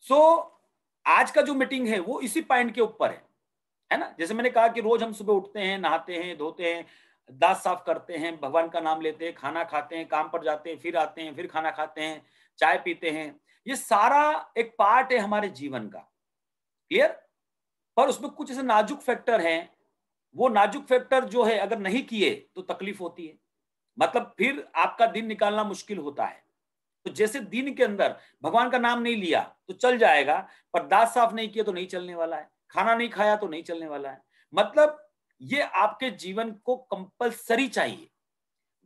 सो आज का जो मीटिंग है वो इसी पॉइंट के ऊपर है ना। जैसे मैंने कहा कि रोज हम सुबह उठते हैं, नहाते हैं, धोते हैं, दांत साफ करते हैं, भगवान का नाम लेते हैं, खाना खाते हैं, काम पर जाते हैं, फिर आते हैं, फिर खाना खाते हैं, चाय पीते हैं। ये सारा एक पार्ट है हमारे जीवन का। क्लियर? पर उसमें कुछ ऐसे नाजुक फैक्टर हैं, वो नाजुक फैक्टर जो है अगर नहीं किए तो तकलीफ होती है, मतलब फिर आपका दिन निकालना मुश्किल होता है। तो जैसे दिन के अंदर भगवान का नाम नहीं लिया तो चल जाएगा, पर दांत साफ नहीं किया तो नहीं चलने वाला है, खाना नहीं खाया तो नहीं चलने वाला है। मतलब ये आपके जीवन को कंपलसरी चाहिए।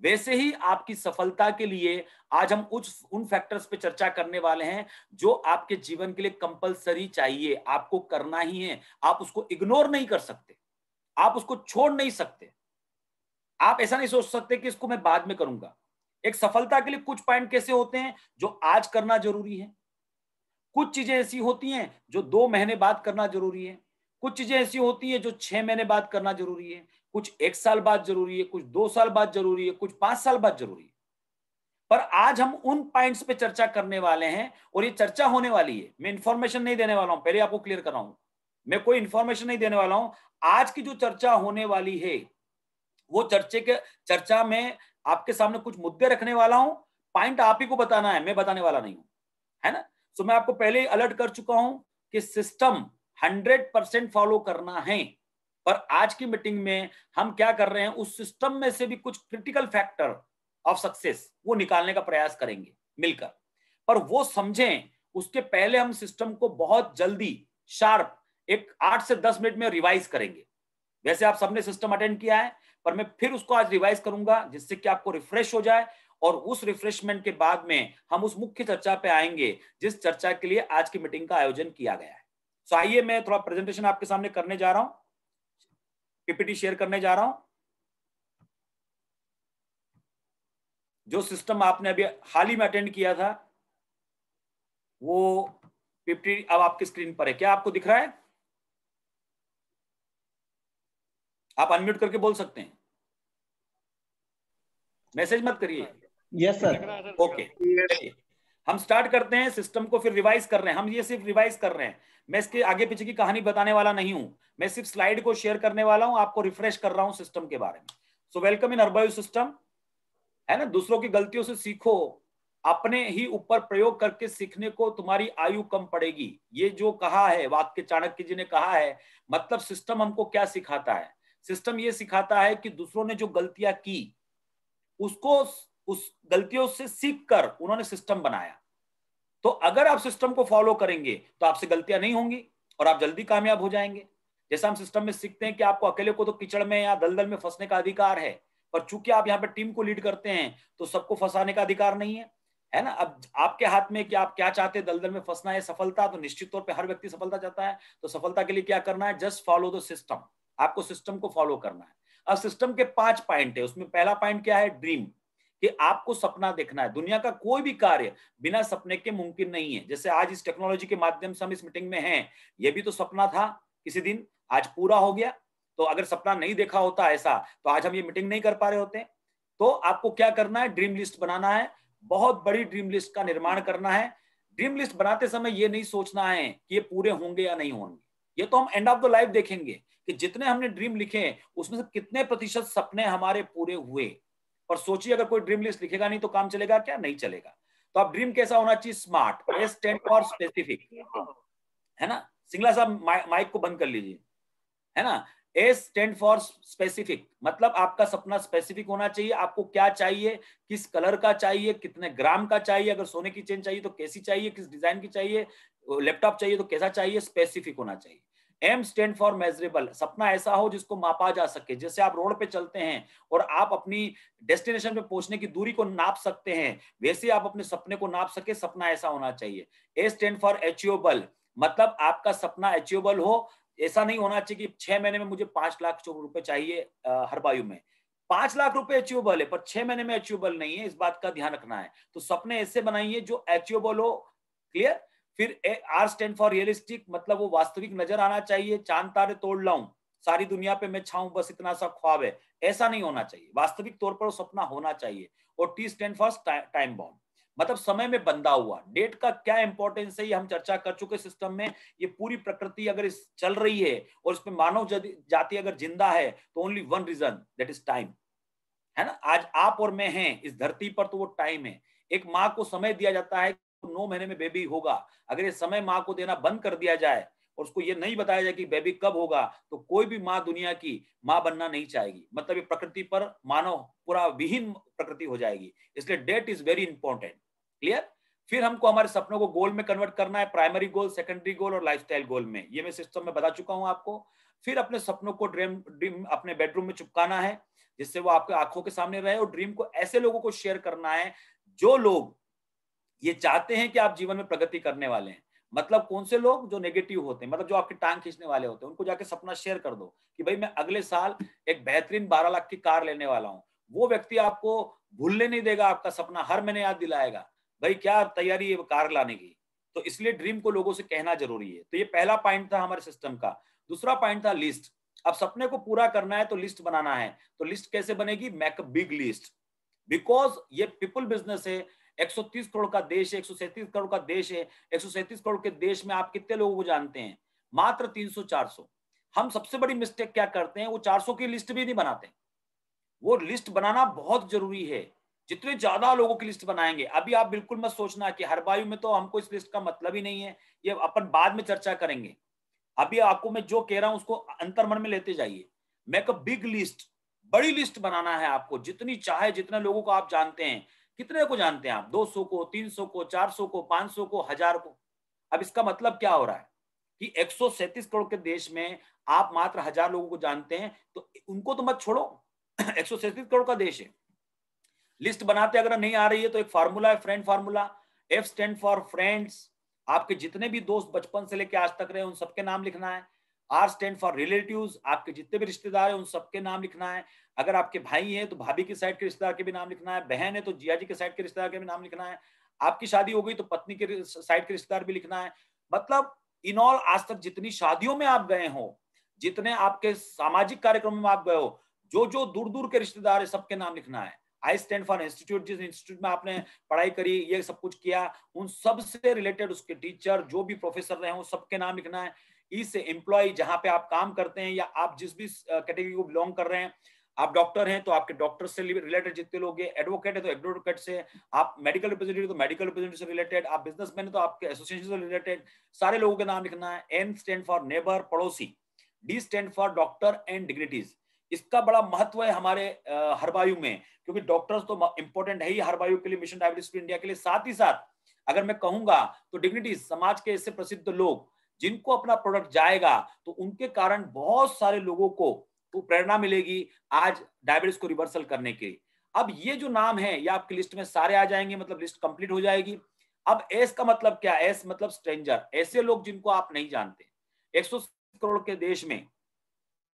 वैसे ही आपकी सफलता के लिए आज हम उन फैक्टर्स पे चर्चा करने वाले हैं जो आपके जीवन के लिए कंपलसरी चाहिए, आपको करना ही है। आप उसको इग्नोर नहीं कर सकते, आप उसको छोड़ नहीं सकते। आप ऐसा नहीं सोच सकते कि इसको मैं बाद में करूंगा। एक सफलता के लिए कुछ पॉइंट कैसे होते हैं जो आज करना जरूरी है, कुछ चीजें ऐसी होती हैं जो 2 महीने बाद करना जरूरी है, कुछ चीजें ऐसी होती हैं जो 6 महीने बाद करना जरूरी है, कुछ 1 साल बाद जरूरी है, कुछ 2 साल बाद जरूरी है, कुछ 5 साल बाद जरूरी है। पर आज हम उन पॉइंट्स पे चर्चा करने वाले हैं और ये चर्चा होने वाली है। मैं इंफॉर्मेशन नहीं देने वाला हूं, पहले आपको क्लियर कर रहा हूं, मैं कोई इंफॉर्मेशन नहीं देने वाला हूं। आज की जो चर्चा होने वाली है वो चर्चा में आपके सामने कुछ मुद्दे रखने वाला हूं, पॉइंट आप ही को बताना है, मैं बताने वाला नहीं हूं, है ना। सो मैं आपको पहले ही अलर्ट कर चुका हूं कि सिस्टम 100% फॉलो करना है। पर आज की मीटिंग में हम क्या कर रहे हैं, उस सिस्टम में से भी कुछ क्रिटिकल फैक्टर ऑफ सक्सेस वो निकालने का प्रयास करेंगे मिलकर। पर वो समझें उसके पहले हम सिस्टम को बहुत जल्दी शार्प एक 8 से 10 मिनट में रिवाइज करेंगे। वैसे आप सबने सिस्टम अटेंड किया है, पर मैं फिर उसको आज रिवाइज करूंगा जिससे कि आपको रिफ्रेश हो जाए, और उस रिफ्रेशमेंट के बाद में हम उस मुख्य चर्चा पे आएंगे जिस चर्चा के लिए आज की मीटिंग का आयोजन किया गया है। सो आइए मैं थोड़ा प्रेजेंटेशन आपके सामने करने जा रहा हूं, पीपीटी शेयर करने जा रहा हूं। जो सिस्टम आपने अभी हाल ही में अटेंड किया था वो पीपीटी अब आपकी स्क्रीन पर है। क्या आपको दिख रहा है? आप अनम्यूट करके बोल सकते हैं, मैसेज मत करिए। Yes sir. ओके, चलिए हम स्टार्ट करते हैं। सिस्टम को फिर रिवाइज कर रहे हैं हम, ये सिर्फ रिवाइज कर रहे हैं, मैं इसके आगे पीछे की कहानी बताने वाला नहीं हूं, मैं सिर्फ स्लाइड को शेयर करने वाला हूं, आपको रिफ्रेश कर रहा हूं सिस्टम के बारे में। सो वेलकम इन अर्बयू सिस्टम, है ना। दूसरों की गलतियों से सीखो, अपने ही ऊपर प्रयोग करके सीखने को तुम्हारी आयु कम पड़ेगी। ये जो कहा है वाक्य चाणक्य जी ने कहा है, मतलब सिस्टम हमको क्या सिखाता है? सिस्टम ये सिखाता है कि दूसरों ने जो गलतियां की उसको, उस गलतियों से सीख कर उन्होंने सिस्टम बनाया। तो अगर आप सिस्टम को फॉलो करेंगे तो आपसे गलतियां नहीं होंगी और आप जल्दी कामयाब हो जाएंगे। जैसा हम सिस्टम में सीखते हैं कि आपको अकेले को तो कीचड़ में या दलदल में फंसने का अधिकार है, पर चूंकि आप यहाँ पे टीम को लीड करते हैं तो सबको फंसाने का अधिकार नहीं है, है ना। अब आपके हाथ में कि आप क्या चाहते हैं, दलदल में फंसना है सफलता, तो निश्चित तौर पर हर व्यक्ति सफलता चाहता है। तो सफलता के लिए क्या करना है? जस्ट फॉलो द सिस्टम, आपको सिस्टम को फॉलो करना है। अब सिस्टम के 5 पॉइंट है, उसमें पहला पॉइंट क्या है? ड्रीम, कि आपको सपना देखना है। दुनिया का कोई भी कार्य बिना सपने के मुमकिन नहीं है। जैसे आज इस टेक्नोलॉजी के माध्यम से हम इस मीटिंग में हैं, ये भी तो सपना था किसी दिन, आज पूरा हो गया। तो अगर सपना नहीं देखा होता ऐसा, तो आज हम ये मीटिंग नहीं कर पा रहे होते। तो आपको क्या करना है? ड्रीम लिस्ट बनाना है, बहुत बड़ी ड्रीम लिस्ट का निर्माण करना है। ड्रीम लिस्ट बनाते समय ये नहीं सोचना है कि ये पूरे होंगे या नहीं होंगे, ये तो हम एंड ऑफ द लाइफ देखेंगे कि जितने हमने ड्रीम लिखे उसमें से कितने प्रतिशत सपने हमारे पूरे हुए। और सोचिए अगर कोई ड्रीम लिस्ट लिखेगा नहीं तो काम चलेगा क्या? नहीं चलेगा। तो अब ड्रीम कैसा होना चाहिए? Smart, S stand for specific, है ना। सिंगला साहब माइक को बंद कर लीजिए, है ना। एस स्टैंड फॉर स्पेसिफिक, मतलब आपका सपना स्पेसिफिक होना चाहिए। आपको क्या चाहिए, किस कलर का चाहिए, कितने ग्राम का चाहिए, अगर सोने की चेन चाहिए तो कैसी चाहिए, किस डिजाइन की चाहिए, लैपटॉप चाहिए तो कैसा चाहिए, स्पेसिफिक होना चाहिए। एम स्टैंड फॉर मेजरेबल, सपना ऐसा हो जिसको मापा जा सके। जैसे आप रोड पे चलते हैं और आप अपनी डेस्टिनेशन पे पहुंचने की दूरी को नाप सकते हैं, वैसे आप अपने सपने को नाप सके, सपना ऐसा होना चाहिए। ए स्टैंड फॉर अचीवेबल, मतलब आपका सपना अचीवेबल हो। ऐसा नहीं होना चाहिए कि 6 महीने में मुझे 5 लाख रुपए चाहिए हर बायु में। 5 लाख रुपए अचीवेबल है, पर 6 महीने में अचीवेबल नहीं है, इस बात का ध्यान रखना है। तो सपने ऐसे बनाइए जो अचीवेबल हो। क्लियर? फिर आर स्टैंड फॉर रियलिस्टिक, मतलब वो वास्तविक नजर आना चाहिए। चांद तारे तोड़ लाऊं, सारी दुनिया पे मैं छाऊं, बस इतना सा ख्वाब है, ऐसा नहीं होना चाहिए। वास्तविक तौर पर वो सपना होना चाहिए। और T stand for time bomb, मतलब समय में बंधा हुआ। डेट का क्या इंपॉर्टेंस है ये हम चर्चा कर चुके सिस्टम में। ये पूरी प्रकृति अगर इस चल रही है और इसमें मानव जाति अगर जिंदा है तो only one reason, that is time, है ना। आज आप और मैं हैं इस धरती पर तो वो टाइम है। एक माँ को समय दिया जाता है 9 महीने में बेबी होगा। अगर ये समय माँ को देना बंद कर दिया जाए और उसको ये नहीं बताया जाए कि बेबी कब होगा, तो कोई भी माँ दुनिया की माँ बनना नहीं चाहेगी। मतलब ये प्रकृति पर मानव पूरा विहीन प्रकृति हो जाएगी। इसलिए date is very important. Clear. फिर हमको हमारे सपनों को गोल में कन्वर्ट करना है, प्राइमरी गोल, सेकेंडरी गोल और लाइफस्टाइल गोल में। ये मैं सिस्टम में बता चुका हूं आपको। फिर अपने सपनों को ड्रीम अपने बेडरूम में चिपकाना है जिससे वो आपके आंखों के सामने रहे, और ड्रीम को ऐसे लोगों को शेयर करना है जो लोग ये चाहते हैं कि आप जीवन में प्रगति करने वाले हैं। मतलब कौन से लोग जो नेगेटिव होते हैं, मतलब जो आपकी टांग खींचने वाले होते हैं, उनको जाके सपना शेयर कर दो कि भाई मैं अगले साल एक बेहतरीन 12 लाख की कार लेने वाला हूं। वो व्यक्ति आपको भूलने नहीं देगा, आपका सपना हर महीने याद दिलाएगा भाई क्या तैयारी है कार लाने की। तो इसलिए ड्रीम को लोगों से कहना जरूरी है। तो ये पहला पॉइंट था हमारे सिस्टम का। दूसरा पॉइंट था लिस्ट। अब सपने को पूरा करना है तो लिस्ट बनाना है। तो लिस्ट कैसे बनेगी? Make a big list. Because ये पीपल बिजनेस है। 130 करोड़ का देश है, 137 करोड़ का देश है। 137 करोड़ के देश में आप कितने लोगों को जानते हैं? मात्र 300-400। हम सबसे बड़ी मिस्टेक क्या करते हैं, वो 400 की लिस्ट भी नहीं बनाते। वो लिस्ट बनाना बहुत जरूरी है। जितने ज्यादा लोगों की लिस्ट बनाएंगे, अभी आप बिल्कुल मत सोचना कि हर बायु में तो हमको इस लिस्ट का मतलब ही नहीं है, ये अपन बाद में चर्चा करेंगे। अभी आपको मैं जो कह रहा हूं उसको अंतर्मन में लेते जाइए। Make a big list. बड़ी लिस्ट बनाना है आपको, जितनी चाहे, जितने लोगों को आप जानते हैं। कितने को जानते हैं आप? 200 को, 300 को, 400 को, 500 को, 1000 को। अब इसका मतलब क्या हो रहा है कि 137 करोड़ के देश में आप मात्र 1000 लोगों को जानते हैं, तो उनको तो मत छोड़ो। 137 करोड़ का देश है। लिस्ट बनाते अगर नहीं आ रही है तो एक फार्मूला है, friend formula. F stand for friends. आपके जितने भी दोस्त बचपन से लेकर आज तक रहे उन सबके नाम लिखना है। R stand for relatives. आपके जितने भी रिश्तेदार हैं उन सबके नाम लिखना है। अगर आपके भाई हैं तो भाभी की साइड के रिश्तेदार के भी नाम लिखना है। बहन है तो जिया जी के साइड के रिश्तेदार के भी नाम लिखना है। आपकी शादी हो गई तो पत्नी के साइड के रिश्तेदार भी लिखना है। मतलब इन ऑल आज तक जितनी शादियों में आप गए हो, जितने आपके सामाजिक कार्यक्रमों में आप गए हो, जो जो दूर दूर के रिश्तेदार है सबके नाम लिखना है। I stand for institute. जिस इंस्टीट्यूट में आपने पढ़ाई करी, ये सब कुछ किया, उन सब से रिलेटेड उसके टीचर जो भी प्रोफेसर रहे हो सबके नाम लिखना है। ई से एम्प्लॉय, जहां पे आप काम करते हैं या आप जिस भी कैटेगरी को बिलोंग कर रहे हैं। आप डॉक्टर हैं तो आपके डॉक्टर से रिलेटेड जितने लोग हैं, एडवोकेट है तो एडवोकेट से, आप मेडिकल रिप्रेजेंटेटिव तो मेडिकल रिप्रेजेंटेटिव से रिलेटेड, आप बिजनेसमैन है तो आपके एसोसिएशन से रिलेटेड सारे लोगों के नाम लिखना है। एन स्टैंड फॉर नेबर, पड़ोसी। D stand for doctor and dignities. इसका बड़ा महत्व है हमारे हरवायु में, क्योंकि डॉक्टर्स तो इंपॉर्टेंट है ही हरवायु के लिए, मिशन डायबिटीज फ्री इंडिया के लिए। साथ ही साथ अगर मैं कहूंगा तो डिग्निटीज, समाज के ऐसे प्रसिद्ध लोग जिनको अपना प्रोडक्ट जाएगा तो उनके कारण बहुत सारे लोगों को तो प्रेरणा मिलेगी आज डायबिटीज को रिवर्सल करने के। अब ये जो नाम है ये आपकी लिस्ट में सारे आ जाएंगे, मतलब लिस्ट कंप्लीट हो जाएगी। अब एस का मतलब क्या? एस मतलब स्ट्रेंजर, ऐसे लोग जिनको आप नहीं जानते। 100 करोड़ के देश में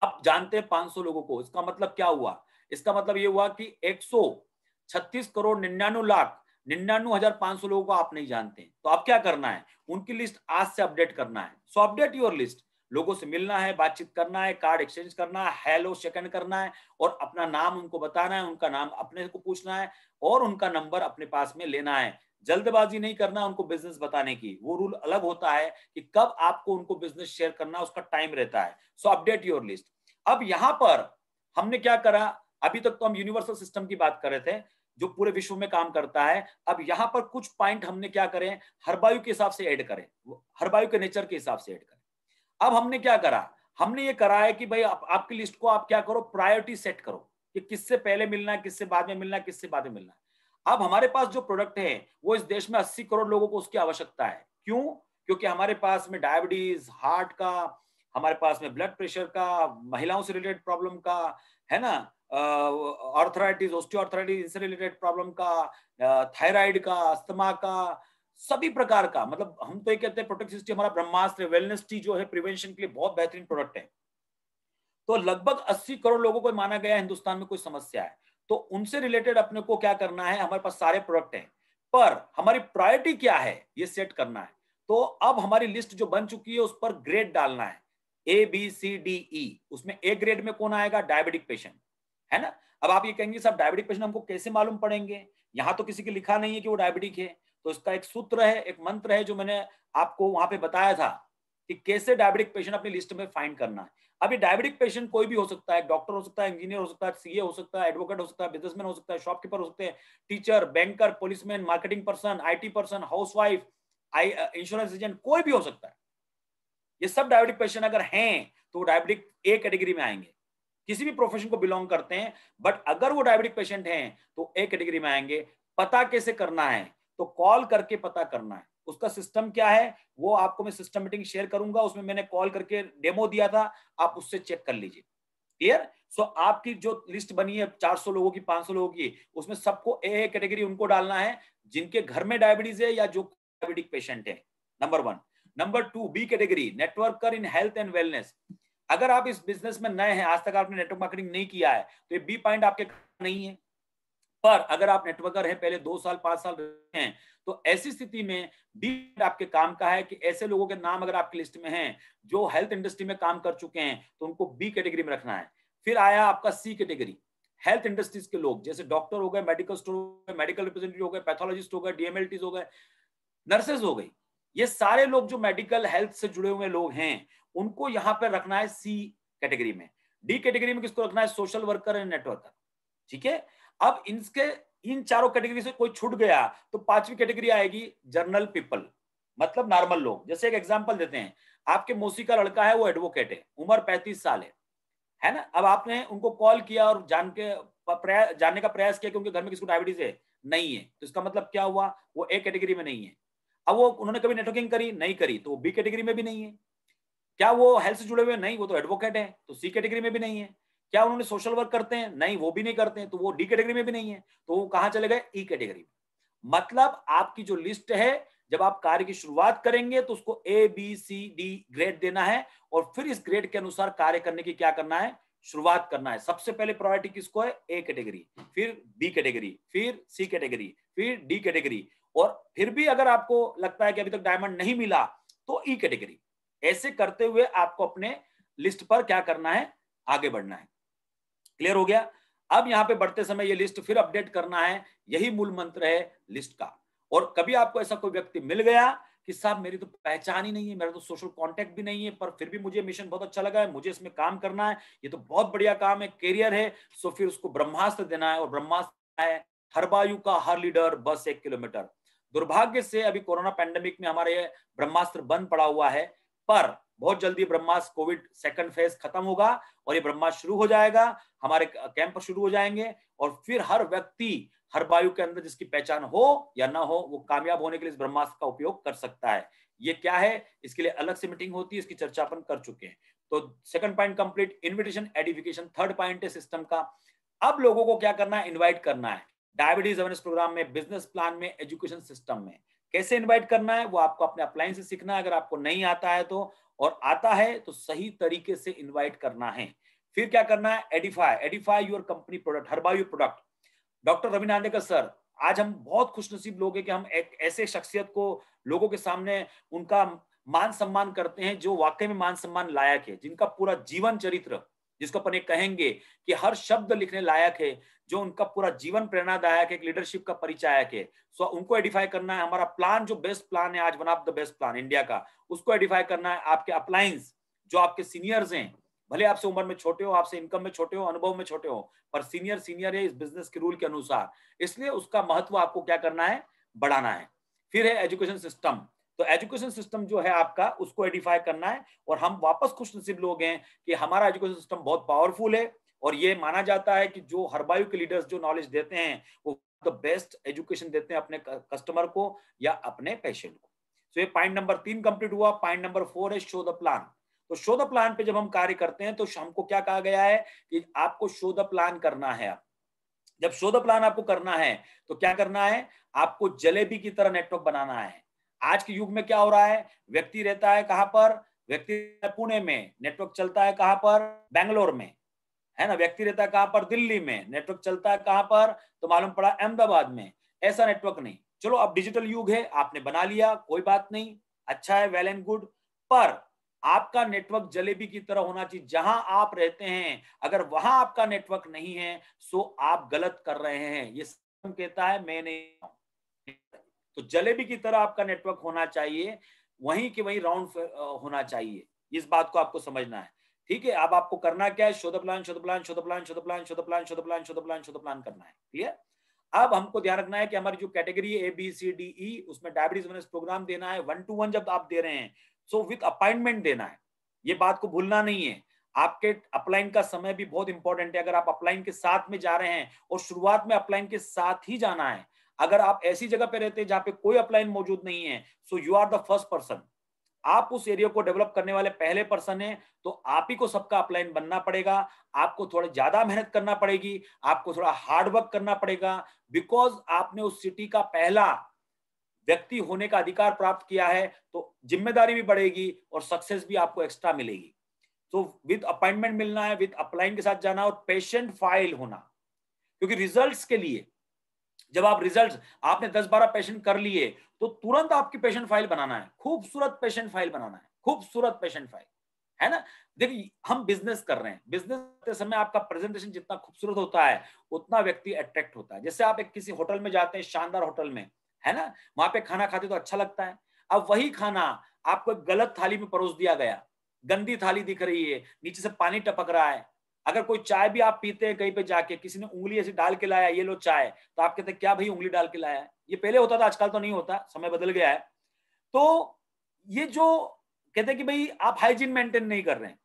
आप जानते हैं 500 लोगों को। इसका मतलब क्या हुआ? इसका मतलब ये हुआ कि 136 करोड़ 99 लाख 99,500 लोगों को आप नहीं जानते। तो आप क्या करना है? उनकी लिस्ट आज से अपडेट करना है। सो अपडेट योर लिस्ट। लोगों से मिलना है, बातचीत करना है, कार्ड एक्सचेंज करना है, हेलो सेकंड करना है, और अपना नाम उनको बताना है, उनका नाम अपने को पूछना है, और उनका नंबर अपने पास में लेना है। जल्दबाजी नहीं करना उनको बिजनेस बताने की। वो रूल अलग होता है कि कब आपको उनको बिजनेस शेयर करना, उसका टाइम रहता है। सो अपडेट योर लिस्ट। अब यहां पर हमने क्या करा? अभी तक तो हम यूनिवर्सल सिस्टम की बात कर रहे थे जो पूरे विश्व में काम करता है। अब यहां पर कुछ पॉइंट हमने क्या करें, हरवायु के हिसाब से ऐड करें, हरवायु के नेचर के हिसाब से ऐड करें। अब हमने क्या करा? हमने ये करा है कि भाई आपकी लिस्ट को आप क्या करो, प्रायोरिटी सेट करो कि किससे पहले मिलना है, किससे बाद में मिलना है, किससे बाद में मिलना है। अब हमारे पास जो प्रोडक्ट है वो इस देश में 80 करोड़ लोगों को उसकी आवश्यकता है। क्यों? क्योंकि हमारे पास में डायबिटीज, हार्ट का, हमारे पास में ब्लड प्रेशर का, महिलाओं से रिलेटेड प्रॉब्लम का, है ना, ऑर्थराइटिस, ऑस्टियोआर्थराइटिस, इससे रिलेटेड प्रॉब्लम का, थायराइड का, अस्थमा का, सभी प्रकार का। मतलब हम तो ये कहते हैं प्रोटेक्ट सिस्टम हमारा ब्रह्मास्त्र, वेलनेस टी जो है प्रिवेंशन के लिए बहुत बेहतरीन प्रोडक्ट है। तो लगभग 80 करोड़ लोगों को माना गया हिंदुस्तान में कोई समस्या है, तो उनसे रिलेटेड अपने को क्या करना है? हमारे पास सारे प्रोडक्ट हैं, पर हमारी प्रायोरिटी क्या है ये सेट करना है। तो अब हमारी लिस्ट जो बन चुकी है उस पर ग्रेड डालना है, ए बी सी डी ई। उसमें ए ग्रेड में कौन आएगा? डायबिटिक पेशेंट, है ना। अब आप ये कहेंगे साहब डायबिटिक पेशेंट हमको कैसे मालूम पड़ेंगे? यहाँ तो किसी की लिखा नहीं है कि वो डायबिटिक है। तो इसका एक सूत्र है, एक मंत्र है जो मैंने आपको वहां पे बताया था कि कैसे डायबिटिक पेशेंट अपनी लिस्ट में फाइंड करना है। अभी डायबिटिक पेशेंट कोई भी हो सकता है, डॉक्टर हो सकता है, इंजीनियर हो सकता है, सीए हो सकता है, एडवोकेट हो सकता है, बिजनेसमैन हो सकता है, शॉपकीपर हो सकते हैं, teacher, banker, policeman, marketing person, IT person, housewife, insurance agent, कोई भी हो सकता है। ये सब डायबिटिक पेशेंट अगर हैं तो डायबिटिक ए कैटेगरी में आएंगे, किसी भी प्रोफेशन को बिलोंग करते हैं, बट अगर वो डायबिटिक पेशेंट हैं तो ए कैटेगरी में आएंगे। पता कैसे करना है? तो कॉल करके पता करना है। उसका सिस्टम क्या है वो आपको मैं सिस्टम मीटिंग शेयर करूंगा, उसमें मैंने कॉल करके डेमो दिया था, आप उससे चेक कर लीजिए। क्लियर? सो आपकी जो लिस्ट बनी है 400 लोगों की, 500 लोगों की, उसमें सबको ए कैटेगरी उनको डालना है जिनके घर में डायबिटीज है या जो डायबिटिक पेशेंट है, number 1। Number 2, B category, networker in health and wellness. अगर आप इस बिजनेस में नए हैं, आज तक आपने नेटवर्क मार्केटिंग नहीं किया है, तो ये बी पॉइंट आपके नहीं है। पर अगर आप नेटवर्कर हैं, पहले 2 साल 5 साल रहे हैं, तो ऐसी स्थिति में बी आपके काम का है कि ऐसे लोगों के नाम अगर आपकी लिस्ट में हैं जो हेल्थ इंडस्ट्री में काम कर चुके हैं, तो उनको बी कैटेगरी में रखना है। फिर आया आपका सी कैटेगरी, हेल्थ इंडस्ट्रीज के लोग, जैसे डॉक्टर हो गए, मेडिकल स्टोर हो गए, मेडिकल रिप्रेजेंटेटिव हो गए, पैथोलॉजिस्ट हो गए, डीएमएलटीज हो गए, नर्सेज हो गई। ये सारे लोग जो मेडिकल हेल्थ से जुड़े हुए लोग हैं, उनको यहां पर रखना है सी कैटेगरी में। डी कैटेगरी में किसको रखना है? Social worker and networker. ठीक है? अब इनके इन चारों कैटेगरी से कोई छूट गया तो पांचवी कैटेगरी आएगी जनरल पीपल, मतलब नॉर्मल लोग। जैसे एक एग्जांपल देते हैं, आपके मौसी का लड़का है, वो एडवोकेट है, उम्र 35 साल है ना? अब आपने उनको कॉल किया और जानने का प्रयास किया कि उनके घर में किसको डायबिटीज है, नहीं है, तो इसका मतलब क्या हुआ? वो ए कैटेगरी में नहीं है। अब वो उन्होंने कभी नेटवर्किंग करी नहीं करी, तो वो बी कैटेगरी में भी नहीं है। क्या वो हेल्थ से जुड़े हुए? नहीं, वो तो एडवोकेट है, तो सी कैटेगरी में भी नहीं है। क्या उन्होंने सोशल वर्क करते हैं? नहीं, वो भी नहीं करते हैं, तो वो डी कैटेगरी में भी नहीं है। तो वो कहां चले गए? ई कैटेगरी में। मतलब आपकी जो लिस्ट है, जब आप कार्य की शुरुआत करेंगे तो उसको A B C D grade देना है, और फिर इस ग्रेड के अनुसार कार्य करने की क्या करना है? शुरुआत करना है। सबसे पहले प्रायोरिटी किसको है? ए कैटेगरी, फिर बी कैटेगरी, फिर सी कैटेगरी, फिर डी कैटेगरी, और फिर भी अगर आपको लगता है कि अभी तक डायमंड नहीं मिला तो ई कैटेगरी। ऐसे करते हुए आपको अपने लिस्ट पर क्या करना है? आगे बढ़ना है। क्लियर हो गया? अब यहां पे बढ़ते समय ये लिस्ट फिर अपडेट करना है, यही मूल मंत्र है लिस्ट का। और कभी आपको ऐसा कोई व्यक्ति मिल गया कि साहब मेरी तो पहचान ही नहीं है, मेरा तो सोशल कांटेक्ट भी नहीं है, पर फिर भी मुझे मिशन बहुत अच्छा लगा है, मुझे इसमें काम करना है, ये तो बहुत बढ़िया काम है, कैरियर है, सो फिर उसको ब्रह्मास्त्र देना है। और ब्रह्मास्त्र है हर वायु का हर लीडर बस 1 किलोमीटर। दुर्भाग्य से अभी कोरोना पैंडेमिक में हमारा ये ब्रह्मास्त्र बंद पड़ा हुआ है, पर बहुत जल्दी ब्रह्मास्त्र कोविड सेकंड फेज खत्म होगा और ये ब्रह्मास्त्र शुरू हो जाएगा, हमारे कैंप शुरू हो जाएंगे, और फिर हर व्यक्ति हर वायु के अंदर जिसकी पहचान हो या ना हो, वो कामयाब होने के लिए इस ब्रह्मास्त्र का उपयोग कर सकता है। ये क्या है, इसके लिए अलग से मीटिंग होती है, इसकी चर्चा अपन कर चुके हैं। तो second point complete, invitation edification. Third point है सिस्टम का। अब लोगों को क्या करना है? इन्वाइट करना है डायबिटीज अवेयरनेस प्रोग्राम में, बिजनेस प्लान में, एजुकेशन सिस्टम में। कैसे इन्वाइट करना है वो आपको अपने अपलाइन से सीखना है, अगर आपको नहीं आता है तो, और आता है तो सही तरीके से इन्वाइट करना है। फिर क्या करना है? Edify, edify your company product, Herbalife product. Doctor Ravi Nandekar sir, आज हम बहुत खुशनसीब लोग हैं कि हम एक ऐसे शख्सियत को लोगों के सामने उनका मान सम्मान करते हैं जो वाकई में मान सम्मान लायक है, जिनका पूरा जीवन चरित्र, जिसको अपन ये कहेंगे कि हर शब्द लिखने लायक है, जो उनका पूरा जीवन प्रेरणादायक है, लीडरशिप का परिचायक है। सो उनको एडिफाई करना है। हमारा प्लान जो बेस्ट प्लान है आज, one of the best plan India का, उसको एडिफाई करना है। आपके अपलाइंस जो आपके सीनियर्स हैं, भले आपसे उम्र में छोटे हो, आपसे इनकम में छोटे हो, अनुभव में छोटे हो, पर सीनियर सीनियर है इस बिजनेस के रूल के अनुसार, इसलिए उसका महत्व आपको क्या करना है? बढ़ाना है। फिर है एजुकेशन सिस्टम। तो एजुकेशन सिस्टम जो है आपका, उसको एडिफाई करना है। और हम वापस खुशनसीब लोग हैं कि हमारा एजुकेशन सिस्टम बहुत पावरफुल है, और ये माना जाता है कि जो हरबायु के लीडर्स जो नॉलेज देते हैं वो द बेस्ट एजुकेशन देते हैं अपने कस्टमर को या अपने पेशेंट को। तो ये पॉइंट नंबर 3 कंप्लीट हुआ। पॉइंट नंबर 4 है शो द प्लान। तो शो द प्लान पे जब हम कार्य करते हैं तो हमको क्या कहा गया है कि आपको शो द प्लान करना है। जब शो द प्लान आपको करना है तो क्या करना है? आपको जलेबी की तरह नेटवर्क बनाना है। आज के युग में क्या हो रहा है? व्यक्ति रहता है कहां पर? व्यक्ति पुणे में, नेटवर्क चलता है कहां पर? बेंगलोर में, है ना? व्यक्ति रहता है कहां पर? दिल्ली में, नेटवर्क चलता है कहां पर? तो मालूम पड़ा अहमदाबाद में। ऐसा नेटवर्क नहीं। चलो अब डिजिटल युग है, आपने बना लिया, कोई बात नहीं, अच्छा है, वेल एंड गुड, पर आपका नेटवर्क जलेबी की तरह होना चाहिए जहां आप रहते हैं। अगर वहां आपका नेटवर्क नहीं है सो आप गलत कर रहे हैं। ये कहता है मैं नहीं। तो जलेबी की तरह आपका नेटवर्क होना चाहिए, वहीं के वहीं राउंड होना चाहिए। इस बात को आपको समझना है। ठीक है, अब आपको करना क्या है, show the plan, show the plan, show the plan, show the plan, show the plan, show the plan, show the plan, show the plan करना है। क्लियर? अब हमको ध्यान रखना है कि हमारी जो कैटेगरी है ABCDE, उसमें डायबिटीज वेलनेस प्रोग्राम देना है 1-to-1 जब आप दे रहे हैं, सो विथ अपॉइंटमेंट देना है। ये बात को भूलना नहीं है। आपके अपलाइन का समय भी बहुत इंपॉर्टेंट है। अगर आप अपलाइन के साथ में जा रहे हैं, और शुरुआत में अपलाइन के साथ ही जाना है। अगर आप ऐसी जगह पे रहते हैं जहां पे कोई अपलाइन मौजूद नहीं है, so you are the first person, आप उस एरिया को डेवलप करने वाले पहले पर्सन हैं, तो आप ही को सबका अपलाइन बनना पड़ेगा। आपको थोड़ा ज्यादा मेहनत करना पड़ेगी, आपको थोड़ा हार्ड वर्क करना पड़ेगा, बिकॉज आपने उस सिटी का पहला व्यक्ति होने का अधिकार प्राप्त किया है। तो जिम्मेदारी भी बढ़ेगी और सक्सेस भी आपको एक्स्ट्रा मिलेगी। तो विद अपॉइंटमेंट मिलना है, विद अपलाइन के साथ जाना, और पेशेंट फाइल होना। क्योंकि रिजल्ट्स के लिए जब आप रिजल्ट आपने 10-12 पेशेंट कर लिए, तो तुरंत आपकी पेशेंट फाइल बनाना है, खूबसूरत पेशेंट फाइल बनाना है, खूबसूरत पेशेंट फाइल, है ना। देखिए, हम बिजनेस कर रहे हैं, बिजनेस करते समय आपका प्रेजेंटेशन जितना खूबसूरत होता है, उतना व्यक्ति अट्रैक्ट होता है। जैसे आप एक किसी होटल में जाते हैं, शानदार होटल में, है ना, वहां पे खाना खाते तो अच्छा लगता है। अब वही खाना आपको एक गलत थाली में परोस दिया गया, गंदी थाली दिख रही है, नीचे से पानी टपक रहा है। अगर कोई चाय भी आप पीते हैं कहीं पे जाके, किसी ने उंगली ऐसी डाल के लाया, ये लो चाय, तो आप कहते हैं क्या भाई उंगली डाल के लाया है? ये पहले होता था, आजकल तो नहीं होता, समय बदल गया है। तो ये जो कहते हैं कि भाई आप हाइजीन मेंटेन नहीं कर रहे हैं,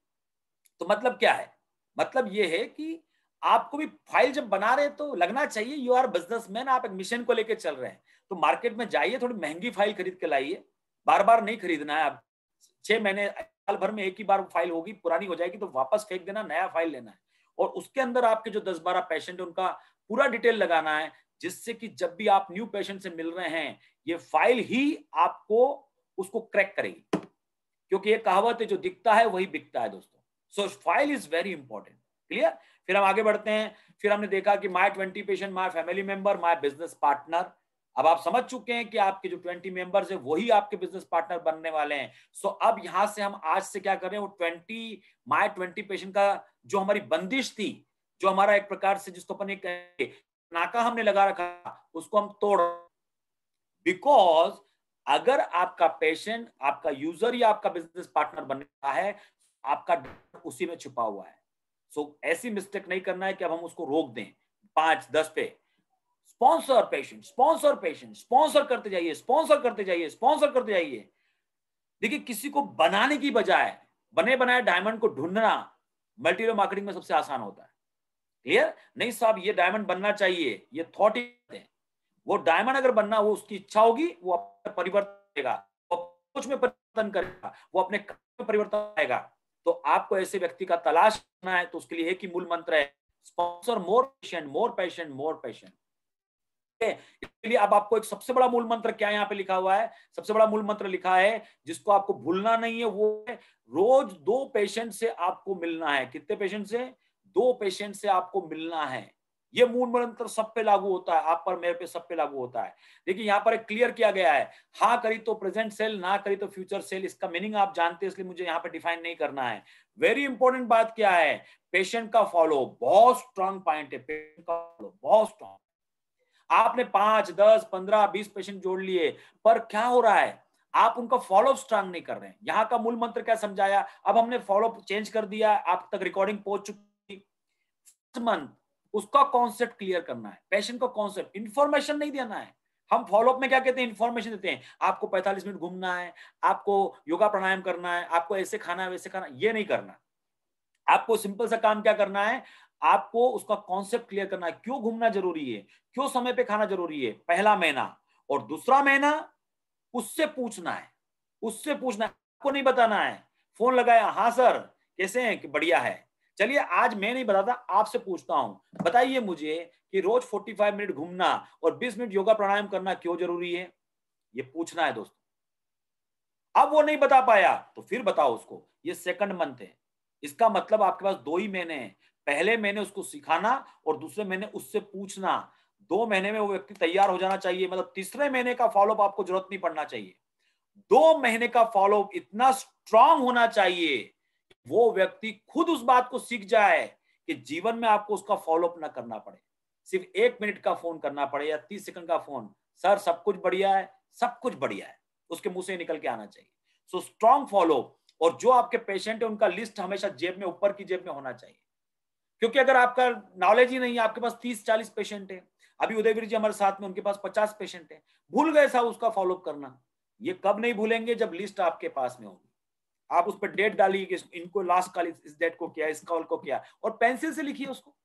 तो मतलब क्या है? मतलब ये है कि आपको भी फाइल जब बना रहे तो लगना चाहिए यू आर बिजनेसमैन, आप एक मिशन को लेकर चल रहे हैं। तो मार्केट में जाइए, थोड़ी महंगी फाइल खरीद के लाइए, बार बार नहीं खरीदना है। आप 6 महीने साल भर में एक ही बार फाइल होगी, पुरानी हो जाएगी तो वापस फेंक देना, नया फाइल लेना है। और उसके अंदर आपके जो 10-12 पेशेंट है उनका पूरा डिटेल लगाना है, जिससे कि जब भी आप न्यू पेशेंट से मिल रहे हैं, ये फाइल ही आपको उसको क्रैक करेगी। क्योंकि ये कहावत है, जो दिखता है वही बिकता है दोस्तों। So file is very important. Clear? फिर हम आगे बढ़ते हैं। फिर हमने देखा कि my 20 patient, my family member, my business partner. अब आप समझ चुके हैं कि आपके जो 20 मेंबर्स है वही आपके बिजनेस पार्टनर बनने वाले हैं। सो अब यहां से हम आज से क्या कर रहे हैं, वो 20 माय 20 पेशेंट का जो हमारी बंदिश थी, जो हमारा एक प्रकार से जिसको अपन एक नाका हमने लगा रखा, उसको हम तोड़, बिकॉज अगर आपका पेशेंट आपका यूजर या आपका बिजनेस पार्टनर बनता है, आपका डर उसी में छुपा हुआ है। सो ऐसी मिस्टेक नहीं करना है कि अब हम उसको रोक दें 5-10 पे। Sponsor patient, sponsor patient, sponsor करते जाइए, स्पॉन्सर करते जाइए, स्पॉन्सर करते जाइए। देखिए, किसी को बनाने की बजाय बने बनाए डायमंड को ढूंढना मल्टीलेवल मार्केटिंग में सबसे आसान होता है। क्लियर? नहीं साहब, ये डायमंड बनना चाहिए, ये थॉट ही है। वो डायमंड अगर बनना, वो उसकी इच्छा होगी, वो अपना परिवर्तन करेगा, वो कुछ में परिवर्तन करेगा, वो अपने काम में परिवर्तन आएगा। तो आपको ऐसे व्यक्ति का तलाश करना है, तो उसके लिए एक ही मूल मंत्र है, sponsor more patient, more patient, more patient. इसके लिए अब आपको एक सबसे बड़ा मूल मंत्र क्या यहाँ पे लिखा हुआ है, सबसे बड़ा मूल मंत्र लिखा है जिसको आपको भूलना नहीं है, वो है रोज 2 पेशेंट से आपको मिलना है। कितने पेशेंट से? 2 पेशेंट से आपको मिलना है। ये मूल मंत्र सब पे लागू होता है, आप पर, मेरे पे, सब पे लागू होता है। देखिए यहाँ पर एक क्लियर किया गया है, हाँ करी तो प्रेजेंट सेल, ना करी तो फ्यूचर सेल। इसका मीनिंग आप जानते हैं, इसलिए मुझे यहाँ पे डिफाइन नहीं करना है। वेरी इंपॉर्टेंट बात क्या है, पेशेंट का फॉलो बहुत स्ट्रांग पॉइंट है, पेशेंट का फॉलो बहुत स्ट्रांग। आपने 5, 10, 15, 20 पेशेंट जोड़ लिए, पर क्या हो रहा है, आप उनका फॉलोअप स्ट्रांग नहीं कर रहे हैं। यहां का मूल मंत्र क्या समझाया, अब हमने फॉलोअप चेंज कर दिया, आप तक रिकॉर्डिंग पहुंच चुकी। मंथ उसका कॉन्सेप्ट क्लियर करना है, पेशेंट का कॉन्सेप्ट, इंफॉर्मेशन नहीं देना है। हम फॉलोअप में क्या कहते हैं, इंफॉर्मेशन देते हैं, आपको 45 मिनट घूमना है, आपको योगा प्राणायाम करना है, आपको ऐसे खाना है, वैसे खाना, ये नहीं करना। आपको सिंपल सा काम क्या करना है, आपको उसका कॉन्सेप्ट क्लियर करना है, क्यों घूमना जरूरी है, क्यों समय पे खाना जरूरी है, पहला महीना। और दूसरा महीना उससे पूछना है, उससे पूछना है, आपको नहीं बताना है। फोन लगाया, हाँ सर कैसे हैं, कि बढ़िया है। चलिए आज मैं नहीं बताता, आपसे पूछता हूं, बताइए मुझे कि रोज 45 मिनट घूमना और 20 मिनट योगा प्राणायाम करना क्यों जरूरी है। ये पूछना है दोस्तों। अब वो नहीं बता पाया तो फिर बताओ उसको, ये सेकंड मंथ है, इसका मतलब आपके पास 2 ही महीने हैं। पहले महीने उसको सिखाना और दूसरे महीने उससे पूछना। 2 महीने में वो व्यक्ति तैयार हो जाना चाहिए, मतलब तीसरे महीने का फॉलोअप आपको जरूरत नहीं पड़ना चाहिए। 2 महीने का फॉलोअप इतना स्ट्रांग होना चाहिए, वो व्यक्ति खुद उस बात को सीख जाए कि जीवन में आपको उसका फॉलोअप ना करना पड़े। सिर्फ 1 मिनट का फोन करना पड़े या 30 सेकंड का फोन, सर सब कुछ बढ़िया है, सब कुछ बढ़िया है, उसके मुंह से निकल के आना चाहिए। सो स्ट्रॉन्ग फॉलो, और जो आपके पेशेंट है उनका लिस्ट हमेशा जेब में, ऊपर की जेब में होना चाहिए। क्योंकि अगर आपका नॉलेज ही नहीं है, आपके पास 30-40 पेशेंट है, अभी उदयवीर जी हमारे साथ में, उनके पास 50 पेशेंट है, भूल गए साहब उसका फॉलोअप करना। ये कब नहीं भूलेंगे, जब लिस्ट आपके पास में होगी। आप उस पर डेट डालिए कि इनको लास्ट कॉल इस डेट को किया, इस कॉल को किया, और पेंसिल से लिखिए उसको।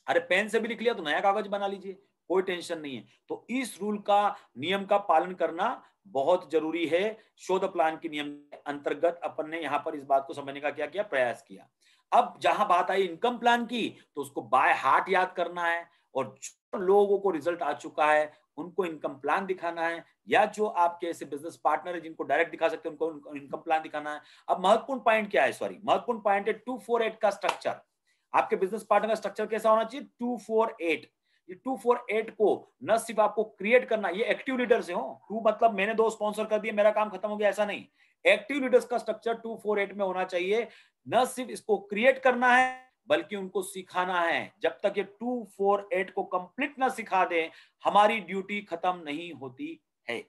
अरे पेन से भी लिख लिया तो नया कागज बना लीजिए, कोई टेंशन नहीं है। तो इस रूल का, नियम का पालन करना बहुत जरूरी है। शो द प्लान के नियम के अंतर्गत अपन ने यहाँ पर इस बात को समझने का क्या किया, प्रयास किया। अब जहां बात आई इनकम प्लान की, तो उसको बाय हार्ट याद करना है, और जो लोगों को रिजल्ट आ चुका है उनको इनकम प्लान दिखाना है, या जो आपके ऐसे बिजनेस पार्टनर है जिनको डायरेक्ट दिखा सकते हैं उनको इनकम प्लान दिखाना है। अब महत्वपूर्ण पॉइंट क्या है, सॉरी, महत्वपूर्ण पॉइंट है 248 का स्ट्रक्चर। आपके बिजनेस पार्टनर का स्ट्रक्चर कैसा होना चाहिए, 248। ये 248 को न सिर्फ आपको क्रिएट करना, ये एक्टिव लीडर से हो, 2 मतलब मैंने 2 स्पॉन्सर कर दिए मेरा काम खत्म हो गया, ऐसा नहीं। एक्टिव लीडर्स का स्ट्रक्चर 248 में होना चाहिए। न सिर्फ इसको क्रिएट करना है बल्कि उनको सिखाना है। जब तक ये 248 को कंप्लीट ना सिखा दे, हमारी ड्यूटी खत्म नहीं होती है।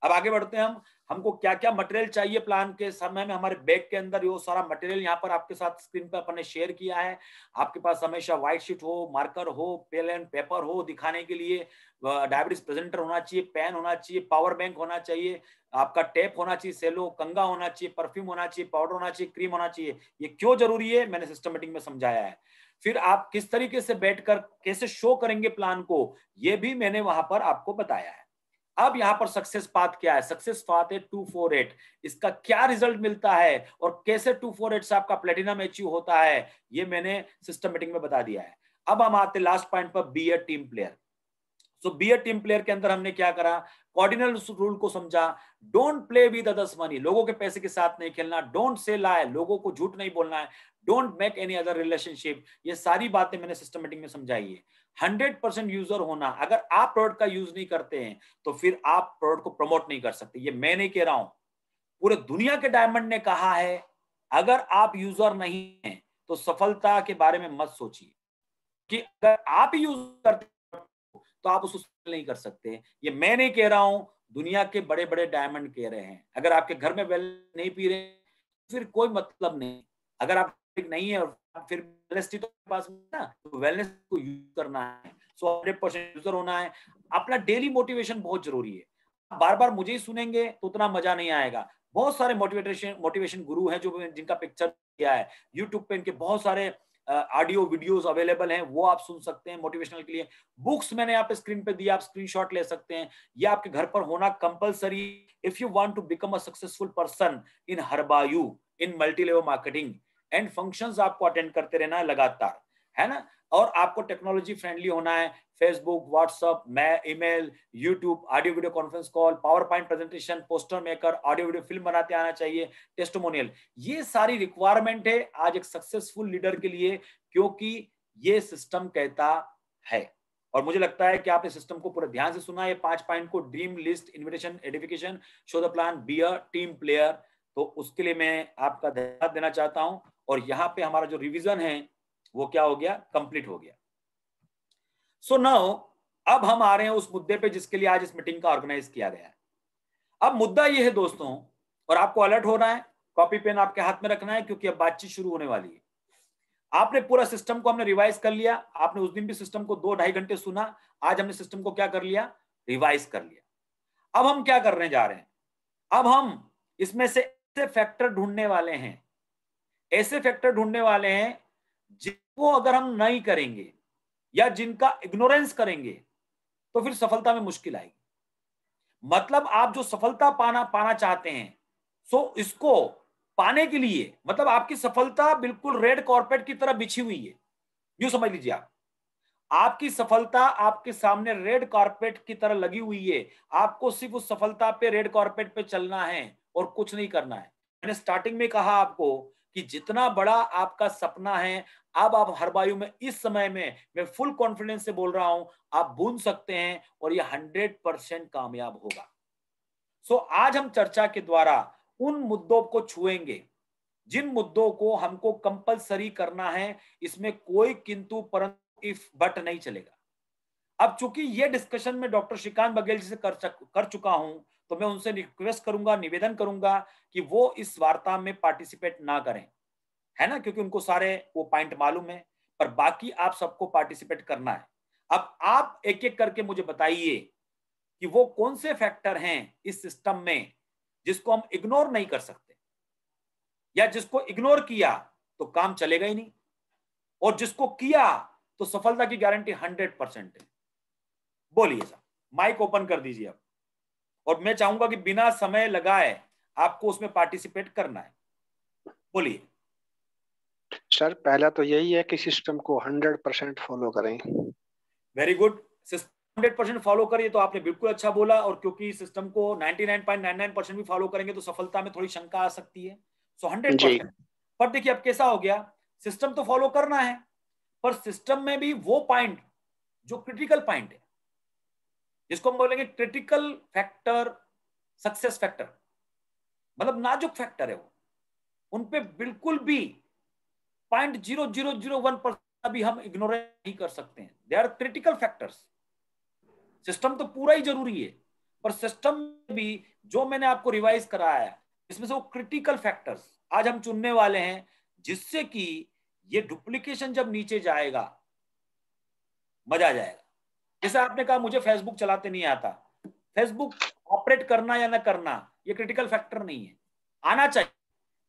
अब आगे बढ़ते हैं हम। हमको क्या क्या मटेरियल चाहिए प्लान के समय में, हमारे बैग के अंदर वो सारा मटेरियल यहाँ पर आपके साथ स्क्रीन पर अपन ने शेयर किया है। आपके पास हमेशा व्हाइट शीट हो, मार्कर हो, पेन एंड पेपर हो दिखाने के लिए, डायबिटीज प्रेजेंटर होना चाहिए, पेन होना चाहिए, पावर बैंक होना चाहिए, आपका टेप होना चाहिए, सेलो, कंगा होना चाहिए, परफ्यूम होना चाहिए, पाउडर होना चाहिए, क्रीम होना चाहिए। ये क्यों जरूरी है मैंने सिस्टमेटिक में समझाया है। फिर आप किस तरीके से बैठकर कैसे शो करेंगे प्लान को, ये भी मैंने वहां पर आपको बताया है। अब यहां पर सक्सेस पाथ क्या है, सक्सेस पाथ है 248। इसका क्या रिजल्ट मिलता है और कैसे 248 से आपका प्लेटिनम अचीव होता है, ये मैंने सिस्टमेटिक में बता दिया है। अब हम आते लास्ट पॉइंट पर, बी ए टीम प्लेयर। सो बी ए टीम प्लेयर के अंदर हमने क्या करा, कॉर्डिनल रूल को समझा। Don't play with others money, लोगों के पैसे के साथ नहीं खेलना। डोंट से लाई, लोगों को झूठ नहीं बोलना है। Don't make any other relationship, ये सारी बातें मैंने सिस्टमेटिक में समझाई है। 100% यूजर होना, अगर आप प्रोडक्ट का यूज नहीं करते हैं तो फिर आप प्रोडक्ट को प्रमोट नहीं कर सकते। ये मैं नहीं कह रहा हूं, पूरे दुनिया के डायमंड ने कहा है। अगर आप यूजर नहीं हैं तो सफलता के बारे में मत सोचिए, कि अगर आप यूज करते तो आप उसको नहीं कर सकते। ये मैं नहीं कह रहा हूं, दुनिया के बड़े बड़े डायमंड कह रहे हैं। अगर आपके घर में वेल नहीं पी रहे फिर कोई मतलब नहीं। अगर आप नहीं है और फिर वेलनेस तो पास ना, तो वेलनेस को यूज करना है। सो 100% यूजर होना है। अपना डेली मोटिवेशन बहुत जरूरी है। बार बार मुझे ही सुनेंगे तो उतना मजा नहीं आएगा। बहुत सारे मोटिवेशन गुरु हैं जो जिनका पिक्चर किया है यूट्यूब पे, इनके बहुत सारे ऑडियो वीडियोस अवेलेबल हैं, वो आप सुन सकते हैं मोटिवेशनल के लिए। बुक्स मैंने यहाँ पे स्क्रीन पे दिया, आप स्क्रीनशॉट ले सकते हैं। ये आपके घर पर होना compulsory if you want to become a successful person in Herbalife, in multi level marketing and functions आपको अटेंड करते रहना है लगातार, है ना। और आपको टेक्नोलॉजी फ्रेंडली होना है। Facebook, WhatsApp, email, YouTube, audio video conference call, power point presentation, poster maker, audio video film बनाते आना चाहिए, टेस्टिमोनियल, ये सारी रिक्वायरमेंट है आज एक सक्सेसफुल लीडर के लिए, क्योंकि ये सिस्टम कहता है। और मुझे लगता है कि आपने सिस्टम को पूरे ध्यान से सुना, ये 5 पॉइंट को, dream list, invitation, edification, show the plan, be a team player. तो उसके लिए मैं आपका धन्यवाद देना चाहता हूं। और यहाँ पे हमारा जो रिवीजन है वो क्या हो गया, कंप्लीट हो गया। सो नाउ अब हम आ रहे हैं उस मुद्दे पे जिसके लिए आज इस मीटिंग का ऑर्गेनाइज किया गया है। अब मुद्दा ये है दोस्तों, और आपको अलर्ट होना है, कॉपी पेन आपके हाथ में रखना है, क्योंकि अब बातचीत शुरू होने वाली है। आपने पूरा सिस्टम को हमने रिवाइज कर लिया, आपने उस दिन भी सिस्टम को 2-2.5 घंटे सुना, आज हमने सिस्टम को क्या कर लिया, रिवाइज कर लिया। अब हम क्या करने जा रहे हैं, अब हम इसमें से ऐसे फैक्टर ढूंढने वाले हैं, ऐसे फैक्टर ढूंढने वाले हैं जिनको अगर हम नहीं करेंगे या जिनका इग्नोरेंस करेंगे तो फिर सफलता में मुश्किल आएगी। मतलब आप जो सफलता पाना चाहते हैं, सो इसको पाने के लिए, मतलब आपकी सफलता बिल्कुल रेड कॉर्पेट की तरह बिछी हुई है, यूं समझ लीजिए। आप आपकी सफलता आपके सामने रेड कारपेट की तरह लगी हुई है। आपको सिर्फ उस सफलता पे, रेड कारपेट पे चलना है और कुछ नहीं करना है। मैंने स्टार्टिंग में कहा आपको कि जितना बड़ा आपका सपना है, अब आप हर बायु में, इस समय में मैं फुल कॉन्फिडेंस से बोल रहा हूं, आप बूंद सकते हैं और ये 100% कामयाब होगा। सो आज हम चर्चा के द्वारा उन मुद्दों को छुएंगे जिन मुद्दों को हमको कंपलसरी करना है। इसमें कोई किंतु परंतु, इफ बट नहीं चलेगा। अब चूंकि ये डिस्कशन में डॉक्टर श्रीकांत बघेल जी से कर चुका हूं, तो मैं उनसे रिक्वेस्ट करूंगा, निवेदन करूंगा कि वो इस वार्ता में पार्टिसिपेट ना करें, है ना, क्योंकि उनको सारे वो पॉइंट मालूम है, पर बाकी आप सबको पार्टिसिपेट करना है। अब आप एक एक करके मुझे बताइए कि वो कौन से फैक्टर हैं इस सिस्टम में जिसको हम इग्नोर नहीं कर सकते, या जिसको इग्नोर किया तो काम चलेगा ही नहीं, और जिसको किया तो सफलता की गारंटी 100% है। बोलिए सर, माइक ओपन कर दीजिए आप, और मैं चाहूंगा कि बिना समय लगाए आपको उसमें पार्टिसिपेट करना है। बोलिए सर। पहला तो यही है कि सिस्टम को 100% फॉलो करें। Very good. सिस्टम 100% फॉलो करिए, तो आपने बिल्कुल अच्छा बोला, और क्योंकि सिस्टम को 99.99% भी फॉलो करेंगे तो सफलता में थोड़ी शंका आ सकती है, सो 100%। पर देखिए अब कैसा हो गया, सिस्टम तो फॉलो करना है, पर सिस्टम में भी वो पॉइंट जो क्रिटिकल पॉइंट है, जिसको हम बोलेंगे क्रिटिकल फैक्टर, सक्सेस फैक्टर, मतलब नाजुक फैक्टर है वो, उन पे बिल्कुल भी 0.0001% अभी हम इग्नोर नहीं कर सकते हैं। They are critical factors. System तो पूरा ही जरूरी है, पर सिस्टम में भी जो मैंने आपको रिवाइज कराया है, इसमें से वो क्रिटिकल फैक्टर्स आज हम चुनने वाले हैं, जिससे कि ये डुप्लीकेशन जब नीचे जाएगा मजा आ जाएगा। जैसे आपने कहा मुझे फेसबुक चलाते नहीं आता, फेसबुक ऑपरेट करना या ना करना ये क्रिटिकल फैक्टर नहीं है, आना चाहिए,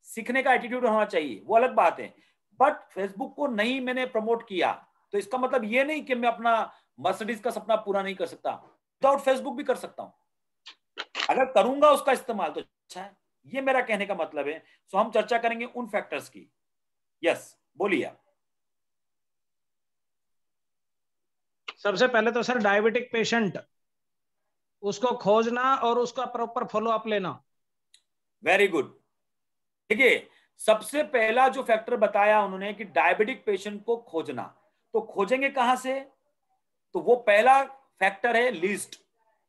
सीखने का एटीट्यूड होना चाहिए, वो अलग बात है। बट फेसबुक को नहीं मैंने प्रमोट किया तो इसका मतलब ये नहीं कि मैं अपना मर्सिडीज का सपना पूरा नहीं कर सकता, विदाउट फेसबुक भी कर सकता हूं, अगर करूंगा उसका इस्तेमाल तो अच्छा है। ये मेरा कहने का मतलब है। सो हम चर्चा करेंगे उन फैक्टर्स की। यस बोलिए आप। सबसे पहले तो सर डायबिटिक पेशेंट, उसको खोजना और उसका प्रॉपर फॉलो अप लेना। Very good. देखिए सबसे पहला जो फैक्टर बताया उन्होंने कि डायबिटिक पेशेंट को खोजना, तो खोजेंगे कहां से, तो वो पहला फैक्टर है लिस्ट।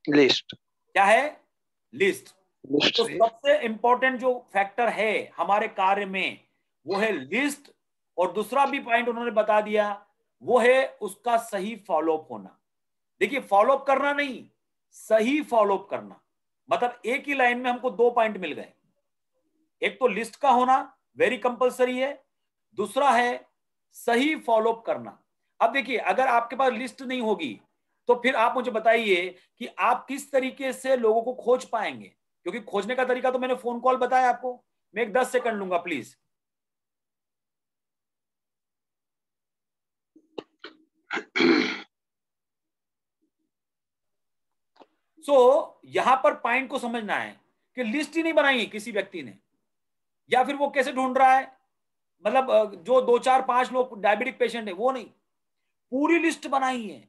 लिस्ट क्या है, लिस्ट। लिस्ट तो से सबसे इंपॉर्टेंट जो फैक्टर है हमारे कार्य में वो है लिस्ट, और दूसरा भी पॉइंट उन्होंने बता दिया वो है उसका सही फॉलोअप होना। देखिए फॉलोअप करना नहीं, सही फॉलोअप करना, मतलब एक ही लाइन में हमको दो पॉइंट मिल गए। एक तो लिस्ट का होना वेरी कंपलसरी है, दूसरा है सही फॉलोअप करना। अब देखिए अगर आपके पास लिस्ट नहीं होगी तो फिर आप मुझे बताइए कि आप किस तरीके से लोगों को खोज पाएंगे, क्योंकि खोजने का तरीका तो मैंने फोन कॉल बताया आपको। मैं एक 10 सेकंड लूंगा प्लीज। यहां पर पॉइंट को समझना है कि लिस्ट ही नहीं बनाई है किसी व्यक्ति ने, या फिर वो कैसे ढूंढ रहा है, मतलब जो 2 4 5 लोग डायबिटिक पेशेंट है वो नहीं, पूरी लिस्ट बनाई है,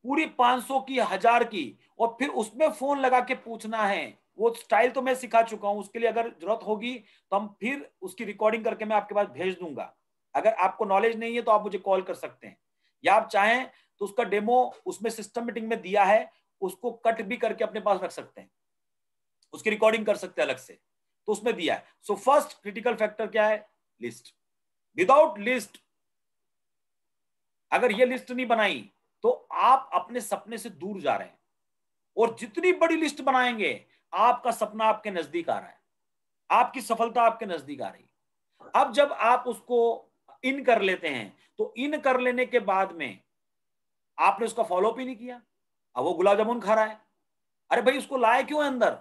पूरी 500 की, 1000 की, और फिर उसमें फोन लगा के पूछना है। वो स्टाइल तो मैं सिखा चुका हूं, उसके लिए अगर जरूरत होगी तो हम फिर उसकी रिकॉर्डिंग करके मैं आपके पास भेज दूंगा। अगर आपको नॉलेज नहीं है तो आप मुझे कॉल कर सकते हैं, या आप चाहें तो उसका डेमो उसमें सिस्टम मीटिंग में दिया है, उसको कट भी करके अपने पास रख सकते हैं, उसकी रिकॉर्डिंग कर सकते हैं अलग से, तो उसमें दिया है। सो फर्स्ट क्रिटिकल फैक्टर क्या है, लिस्ट। विदाउट लिस्ट, अगर ये लिस्ट नहीं बनाई तो आप अपने सपने से दूर जा रहे हैं, और जितनी बड़ी लिस्ट बनाएंगे आपका सपना आपके नजदीक आ रहा है, आपकी सफलता आपके नजदीक आ रही है। अब जब आप उसको इन कर लेते हैं तो इन कर लेने के बाद में आपने उसका फॉलोअप ही नहीं किया, अब वो गुलाब जामुन खा रहा है। अरे भाई उसको लाए क्यों है अंदर,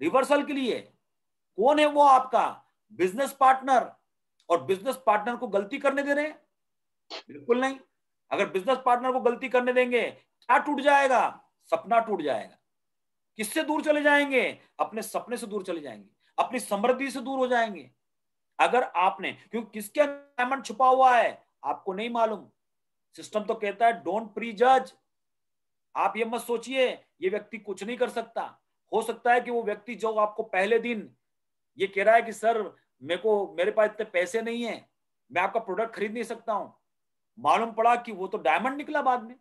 रिवर्सल के लिए। कौन है वो आपका बिजनेस पार्टनर, और बिजनेस पार्टनर को गलती करने दे रहे हैं, बिल्कुल नहीं। अगर बिजनेस पार्टनर को गलती करने देंगे क्या टूट जाएगा, सपना टूट जाएगा। किससे दूर चले जाएंगे, अपने सपने से दूर चले जाएंगे, अपनी समृद्धि से दूर हो जाएंगे। अगर आपने, क्योंकि किसके डायमंड छुपा हुआ है आपको नहीं मालूम। सिस्टम तो कहता है डोंट प्री जज। आप ये मत सोचिए ये व्यक्ति कुछ नहीं कर सकता। हो सकता है कि वो व्यक्ति जो आपको पहले दिन ये कह रहा है कि सर मेरे पास इतने पैसे नहीं है, मैं आपका प्रोडक्ट खरीद नहीं सकता हूं, मालूम पड़ा कि वो तो डायमंड निकला बाद में।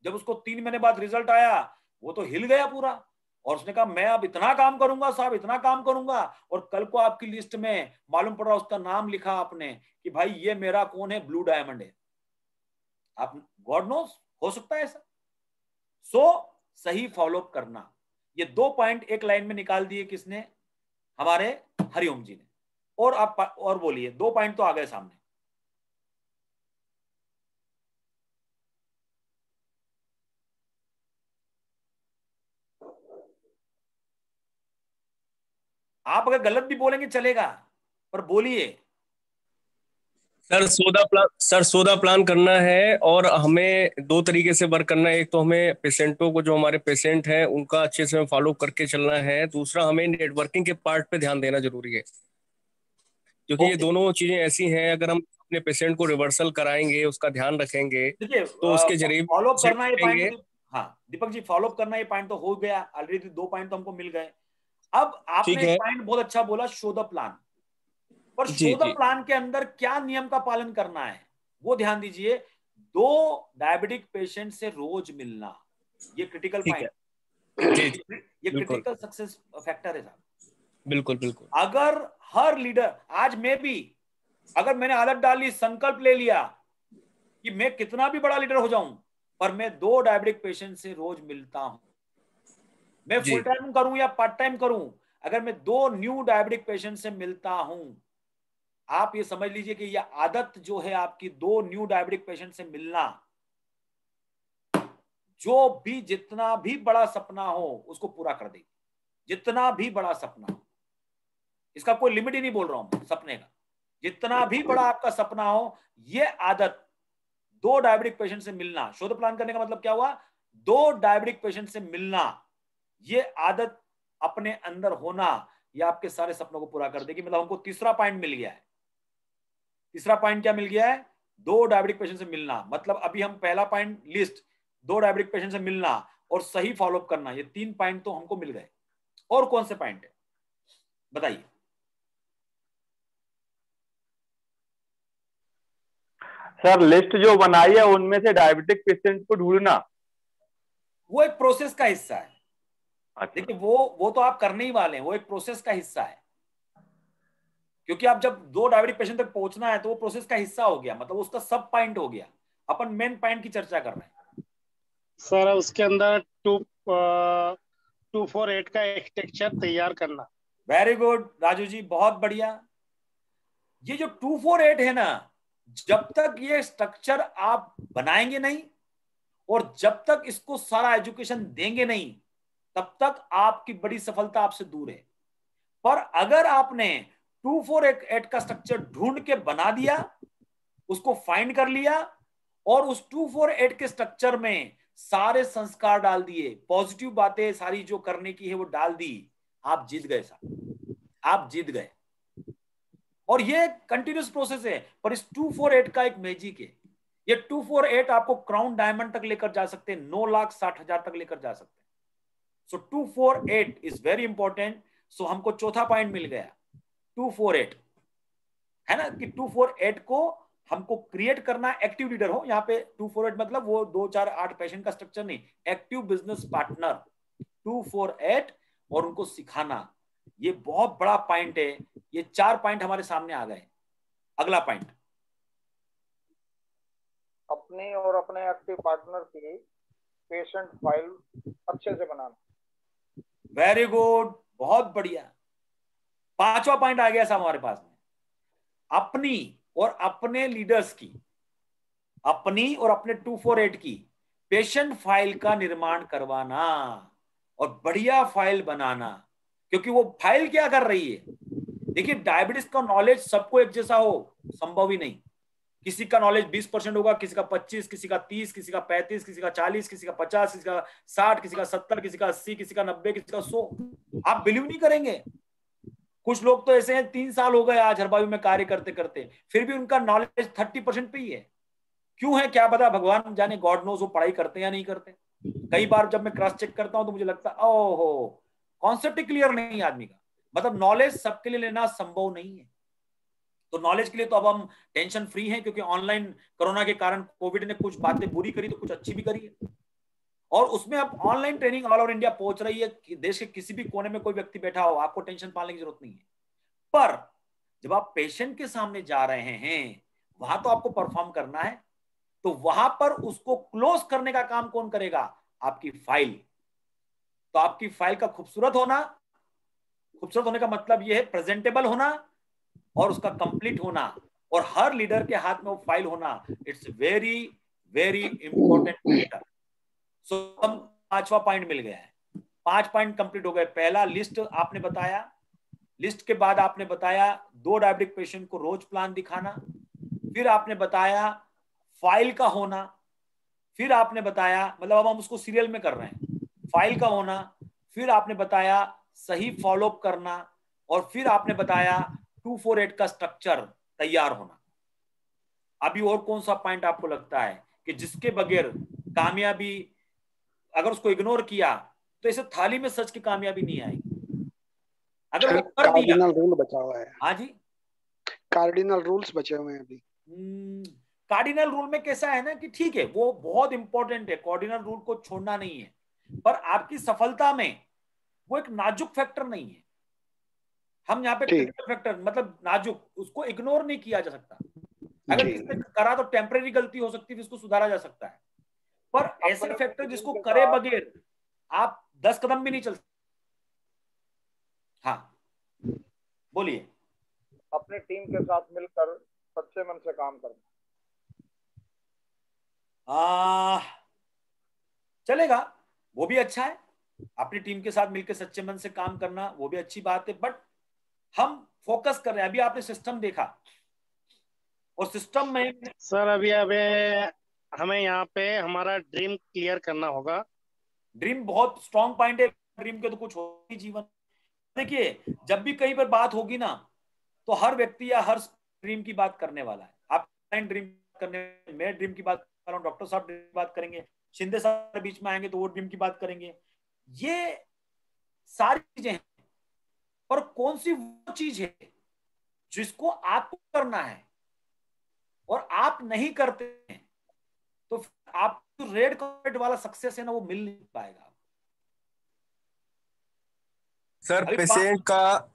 जब उसको 3 महीने बाद रिजल्ट आया वो तो हिल गया पूरा, और उसने कहा मैं अब इतना काम करूंगा साहब, इतना काम करूंगा, और कल को आपकी लिस्ट में मालूम पड़ा उसका नाम लिखा आपने कि भाई ये मेरा कौन है, ब्लू डायमंड है। आप गॉड नोस, हो सकता है ऐसा। सो सही फॉलोअप करना। ये 2 पॉइंट एक लाइन में निकाल दिए किसने? हमारे हरिओम जी ने। और आप और बोलिए, 2 पॉइंट तो आ गए सामने। आप अगर गलत भी बोलेंगे चलेगा, पर बोलिए। सर सौदा प्लान करना है, और हमें 2 तरीके से वर्क करना है। एक तो हमें पेशेंटों को, जो हमारे पेशेंट हैं उनका अच्छे से फॉलो करके चलना है। दूसरा, हमें नेटवर्किंग के पार्ट पे ध्यान देना जरूरी है, क्योंकि ये दोनों चीजें ऐसी हैं, अगर हम अपने पेशेंट को रिवर्सल कराएंगे, उसका ध्यान रखेंगे, देखिए तो उसके जरिए फॉलोअप करना ये पाएंगे। पॉइंट, हाँ दीपक जी फॉलोअप करना ये पॉइंट तो हो गया ऑलरेडी, 2 पॉइंट तो हमको मिल गए। अब आपने ठीक एक है पॉइंट बहुत अच्छा बोला, शो द प्लान। पर जी शो द जी। प्लान के अंदर क्या नियम का पालन करना है वो ध्यान दीजिए। 2 डायबिटिक पेशेंट से रोज मिलना, ये क्रिटिकल ठीक पॉइंट, है जी जी। ये बिल्कुल क्रिटिकल सक्सेस फैक्टर है साहब। बिल्कुल बिल्कुल। अगर हर लीडर, आज मैं भी अगर मैंने आदत डाल ली, संकल्प ले लिया कि मैं कितना भी बड़ा लीडर हो जाऊं, पर मैं 2 डायबिटिक पेशेंट से रोज मिलता हूं, मैं जी फुल टाइम करूं या पार्ट टाइम करूं, अगर मैं 2 न्यू डायबिटिक पेशेंट से मिलता हूं, आप ये समझ लीजिए कि यह आदत जो है आपकी 2 न्यू डायबिटिक पेशेंट से मिलना, जो भी जितना भी बड़ा सपना हो उसको पूरा कर देगी। जितना भी बड़ा सपना हो, इसका कोई लिमिट ही नहीं बोल रहा हूं मैं सपने का, जितना भी बड़ा आपका सपना हो, ये आदत 2 डायबिटिक पेशेंट से मिलना, शोध प्लान करने का मतलब क्या हुआ? 2 डायबिटिक पेशेंट से मिलना, ये आदत अपने अंदर होना, ये आपके सारे सपनों को पूरा कर देगी। मतलब हमको तीसरा पॉइंट मिल गया है। तीसरा पॉइंट क्या मिल गया है? 2 डायबिटिक पेशेंट से मिलना। मतलब अभी हम पहला पॉइंट लिस्ट, 2 डायबिटिक पेशेंट से मिलना और सही फॉलोअप करना, ये 3 पॉइंट तो हमको मिल गए। और कौन से पॉइंट है बताइए? सर लिस्ट जो बनाई है उनमें से डायबिटिक पेशेंट को ढूंढना, वो एक प्रोसेस का हिस्सा है। अच्छा देखिए वो तो आप करने ही वाले हैं, वो एक प्रोसेस का हिस्सा है। क्योंकि आप जब 2 डायबिटिक पेशेंट तक पहुंचना है तो वो प्रोसेस का हिस्सा हो गया, मतलब उसका सब पॉइंट हो गया। अपन मेन पॉइंट की चर्चा कर रहे हैं। सर उसके अंदर 248 का स्ट्रक्चर तैयार करना। वेरी गुड राजू जी, बहुत बढ़िया। ये जो 248 है ना, जब तक ये स्ट्रक्चर आप बनाएंगे नहीं और जब तक इसको सारा एजुकेशन देंगे नहीं, तब तक आपकी बड़ी सफलता आपसे दूर है। पर अगर आपने 248 का स्ट्रक्चर ढूंढ के बना दिया, उसको फाइंड कर लिया और उस 248 के स्ट्रक्चर में सारे संस्कार डाल दिए, पॉजिटिव बातें सारी जो करने की है वो डाल दी, आप जीत गए साहब, आप जीत गए। और ये कंटिन्यूस प्रोसेस है। पर इस 248 का एक मैजिक है, ये 248 आपको क्राउन डायमंड तक लेकर जा सकते हैं, 9,60,000 तक लेकर जा सकते हैं। सो 248 इज वेरी इंपॉर्टेंट। सो हमको चौथा पॉइंट मिल गया 248, है ना, कि 248 को हमको क्रिएट करना। एक्टिव लीडर हो, यहाँ पे 248 मतलब वो 2, 4, 8 पेशेंट का स्ट्रक्चर नहीं, एक्टिव बिजनेस पार्टनर 248, और उनको सिखाना, ये बहुत बड़ा पॉइंट है। ये 4 पॉइंट हमारे सामने आ गए। अगला पॉइंट, अपने और अपने एक्टिव पार्टनर की पेशेंट फाइल अच्छे से बनाना। वेरी गुड, बहुत बढ़िया। 5वां पॉइंट आ गया साहब हमारे पास में, अपनी और अपने लीडर्स की, अपनी और अपने 248 की पेशेंट फाइल का निर्माण करवाना और बढ़िया फाइल बनाना। क्योंकि वो फाइल क्या कर रही है? देखिए डायबिटीज का नॉलेज सबको एक जैसा हो संभव ही नहीं। किसी का नॉलेज 20% होगा, किसी का 25, किसी का 30, किसी का 35, किसी का 40, किसी का 50, किसी का 60, किसी का 70, किसी का 80, किसी का 90, किसी का 100। आप बिलीव नहीं करेंगे, कुछ लोग तो ऐसे हैं 3 साल हो गए आज हरबायू में कार्य करते करते, फिर भी उनका नॉलेज 30% पे ही है। क्यों है क्या पता, भगवान जाने, गॉड नोज वो पढ़ाई करते हैं या नहीं करते। कई बार जब मैं क्रॉस चेक करता हूं तो मुझे लगता है ओहो, कॉन्सेप्ट ही क्लियर नहीं आदमी का। मतलब नॉलेज सबके लिए लेना संभव नहीं है। तो नॉलेज के लिए तो अब हम टेंशन फ्री हैं, क्योंकि ऑनलाइन कोरोना के कारण कोविड ने कुछ बातें बुरी करी तो कुछ अच्छी भी करी है। और उसमें अब online training all over India पहुंच रही है कि देश के किसी भी कोने में कोई व्यक्ति बैठा हो, आपको टेंशन पालने की जरूरत नहीं है। पर जब आप पेशेंट के सामने जा रहे हैं, वहां तो आपको परफॉर्म करना है। तो वहां पर उसको क्लोज करने का काम कौन करेगा? आपकी फाइल। तो आपकी फाइल का खूबसूरत होने का मतलब यह है प्रेजेंटेबल होना और उसका कंप्लीट होना, और हर लीडर के हाथ में वो फाइल होना। It's very very important factor. So हम 5वां पॉइंट मिल गया है। 5 पॉइंट कंप्लीट हो गए। पहला लिस्ट आपने बताया, लिस्ट के बाद आपने बताया 2 डायबिटिक पेशेंट को रोज प्लान दिखाना, फिर आपने बताया फाइल का होना, फिर आपने बताया, मतलब अब हम उसको सीरियल में कर रहे हैं, फाइल का होना, फिर आपने बताया सही फॉलोअप करना, और फिर आपने बताया 248 का स्ट्रक्चर तैयार होना। अभी और कौन सा पॉइंट आपको लगता है कि जिसके बगैर कामयाबी, अगर उसको इग्नोर किया तो इसे थाली में सच की कामयाबी नहीं आएगी। अगर वो कर दिया, कार्डिनल रूल बचा हुआ है। हाँ जी, कार्डिनल रूल्स बचे हुए हैं अभी। कार्डिनल रूल में कैसा है ना कि ठीक है वो बहुत इंपॉर्टेंट है, कार्डिनल रूल को छोड़ना नहीं है, पर आपकी सफलता में वो एक नाजुक फैक्टर नहीं है। हम यहाँ पे क्रिटिकल फैक्टर मतलब नाजुक, उसको इग्नोर नहीं किया जा सकता। अगर किसने करा तो टेम्परेरी गलती हो सकती है, इसको सुधारा जा सकता है, पर ऐसे फैक्टर जिसको करे बगैर आप 10 कदम भी नहीं चल सकते। हाँ बोलिए। अपनी टीम के साथ मिलकर सच्चे मन से काम करना। चलेगा, वो भी अच्छा है। अपनी टीम के साथ मिलकर सच्चे मन से काम करना वो भी अच्छी बात है, बट हम फोकस कर रहे हैं। अभी आपने सिस्टम देखा, और सिस्टम में सर अभी हमें यहाँ पे हमारा ड्रीम क्लियर करना होगा। ड्रीम बहुत स्ट्रॉन्ग पॉइंट है। ड्रीम के तो कुछ हो ही जीवन। देखिए जब भी कहीं पर बात होगी ना, तो हर व्यक्ति या हर ड्रीम की बात करने वाला है। आप ड्रीम करने, मैं ड्रीम की बात कर रहा हूँ, डॉक्टर साहब ड्रीम की बात करेंगे, शिंदे साहब बीच में आएंगे तो वो ड्रीम की बात करेंगे। ये सारी चीजें हैं, पर कौन सी वो चीज है जिसको आपको करना है और आप नहीं करते हैं, तो फिर आप जो रेड कार्पेट वाला सक्सेस है ना वो मिल नहीं पाएगा। सर पेशेंट का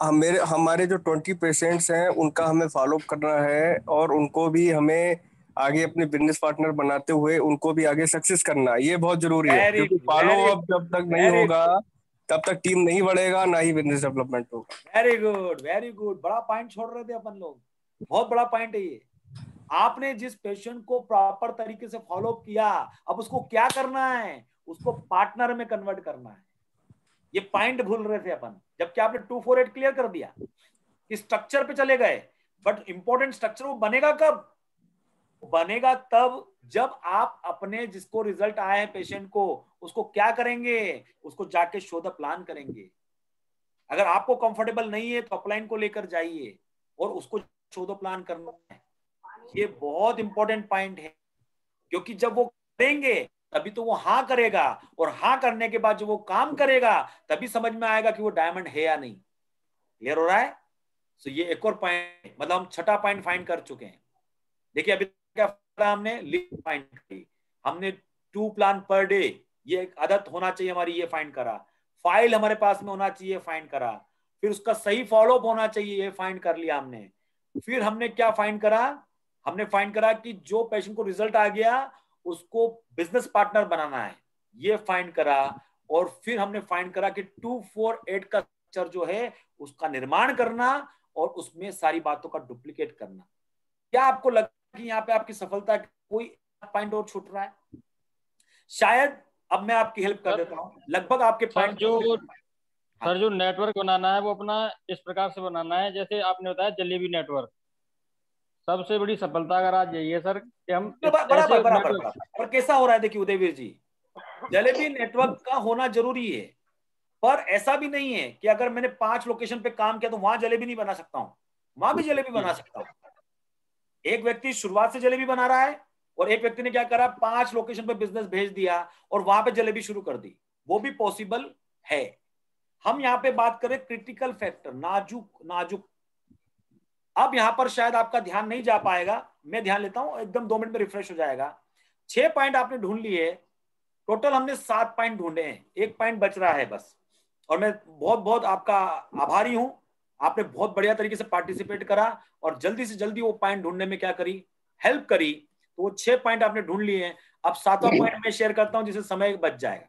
हमारे जो 20 पेशेंट्स हैं उनका हमें फॉलो करना है, और उनको भी हमें आगे अपने बिजनेस पार्टनर बनाते हुए उनको भी आगे सक्सेस करना, ये बहुत जरूरी है। क्योंकि फॉलो अप जब तक नहीं होगा तब तक टीम नहीं बढ़ेगा, ना ही बिजनेस डेवलपमेंट होगा। वेरी गुड वेरी गुड, बड़ा पॉइंट छोड़ रहे थे अपन लोग, बहुत बड़ा पॉइंट है ये। आपने जिस पेशेंट को प्रॉपर तरीके से फॉलो अप किया, अब उसको क्या करना है, उसको पार्टनर में कन्वर्ट करना है। ये पॉइंट भूल रहे थे अपन, जबकि आपने 248 क्लियर कर दिया कि स्ट्रक्चर पे चले गए, बट इंपॉर्टेंट स्ट्रक्चर वो बनेगा कब? बनेगा तब जब आप अपने जिसको रिजल्ट आए हैं पेशेंट को, उसको क्या करेंगे, उसको जाके शो द प्लान करेंगे। अगर आपको कंफर्टेबल नहीं है तो अपलाइन को लेकर जाइए और उसको शो द प्लान करना है। ये बहुत इंपॉर्टेंट पॉइंट है, क्योंकि जब वो करेंगे तभी तो वो हाँ करेगा, और हाँ करने के बाद जब वो काम करेगा तभी समझ में आएगा कि वो डायमंड है या नहीं। क्लियर हो रहा है? सो ये एक और पॉइंट, मतलब हम 6ठा पॉइंट फाइंड कर चुके हैं। देखिए अभी क्या हमने लिस्ट फाइंड की, हमने 2 प्लान पर डे, ये एक आदत होना चाहिए हमारी, ये फाइंड करा। फाइल हमारे पास में होना चाहिए, फाइंड करा। फिर उसका सही फॉलोअप होना चाहिए, ये फाइंड कर लिया हमने। फिर हमने क्या फाइंड करा, हमने फाइंड करा कि जो पेशेंट को रिजल्ट आ गया उसको बिजनेस पार्टनर बनाना है, ये फाइंड करा। और फिर हमने फाइंड करा कि 248 का स्ट्रक्चर जो है उसका निर्माण करना और उसमें सारी बातों का डुप्लीकेट करना। क्या आपको लगता है कि यहाँ पे आपकी सफलता कोई पॉइंट और छूट रहा है? शायद अब मैं आपकी हेल्प कर देता हूँ। लगभग आपके पॉइंट सर जो नेटवर्क बनाना है वो अपना इस प्रकार से बनाना है, जैसे आपने बताया जलेबी नेटवर्क। सबसे बड़ी सफलता अगर आज यही है सर कि हम बराबर। और कैसा हो रहा है देखिए उदयवीर जी, जलेबी नेटवर्क का होना जरूरी है, पर ऐसा भी नहीं है कि अगर मैंने 5 लोकेशन पे काम किया तो वहां जलेबी नहीं बना सकता हूं, वहां भी जलेबी बना सकता हूं। एक व्यक्ति शुरुआत से जलेबी बना रहा है और एक व्यक्ति ने क्या करा, 5 लोकेशन पे बिजनेस भेज दिया और वहां पे जलेबी शुरू कर दी, वो भी पॉसिबल है। हम यहाँ पे बात करें क्रिटिकल फैक्टर, नाजुक। अब यहां पर शायद आपका ध्यान नहीं जा पाएगा, मैं ध्यान लेता हूं, एकदम 2 मिनट में रिफ्रेश हो जाएगा। 6 पॉइंट आपने ढूंढ लिए, टोटल हमने 7 पॉइंट ढूंढे हैं, 1 पॉइंट बच रहा है बस। और मैं बहुत बहुत आपका आभारी हूं, आपने बहुत बढ़िया तरीके से पार्टिसिपेट करा और जल्दी से जल्दी वो पॉइंट ढूंढने में क्या करी, हेल्प करी। तो वो 6 पॉइंट आपने ढूंढ लिए हैं। अब 7वां पॉइंट मैं शेयर करता हूं जिससे समय बच जाएगा।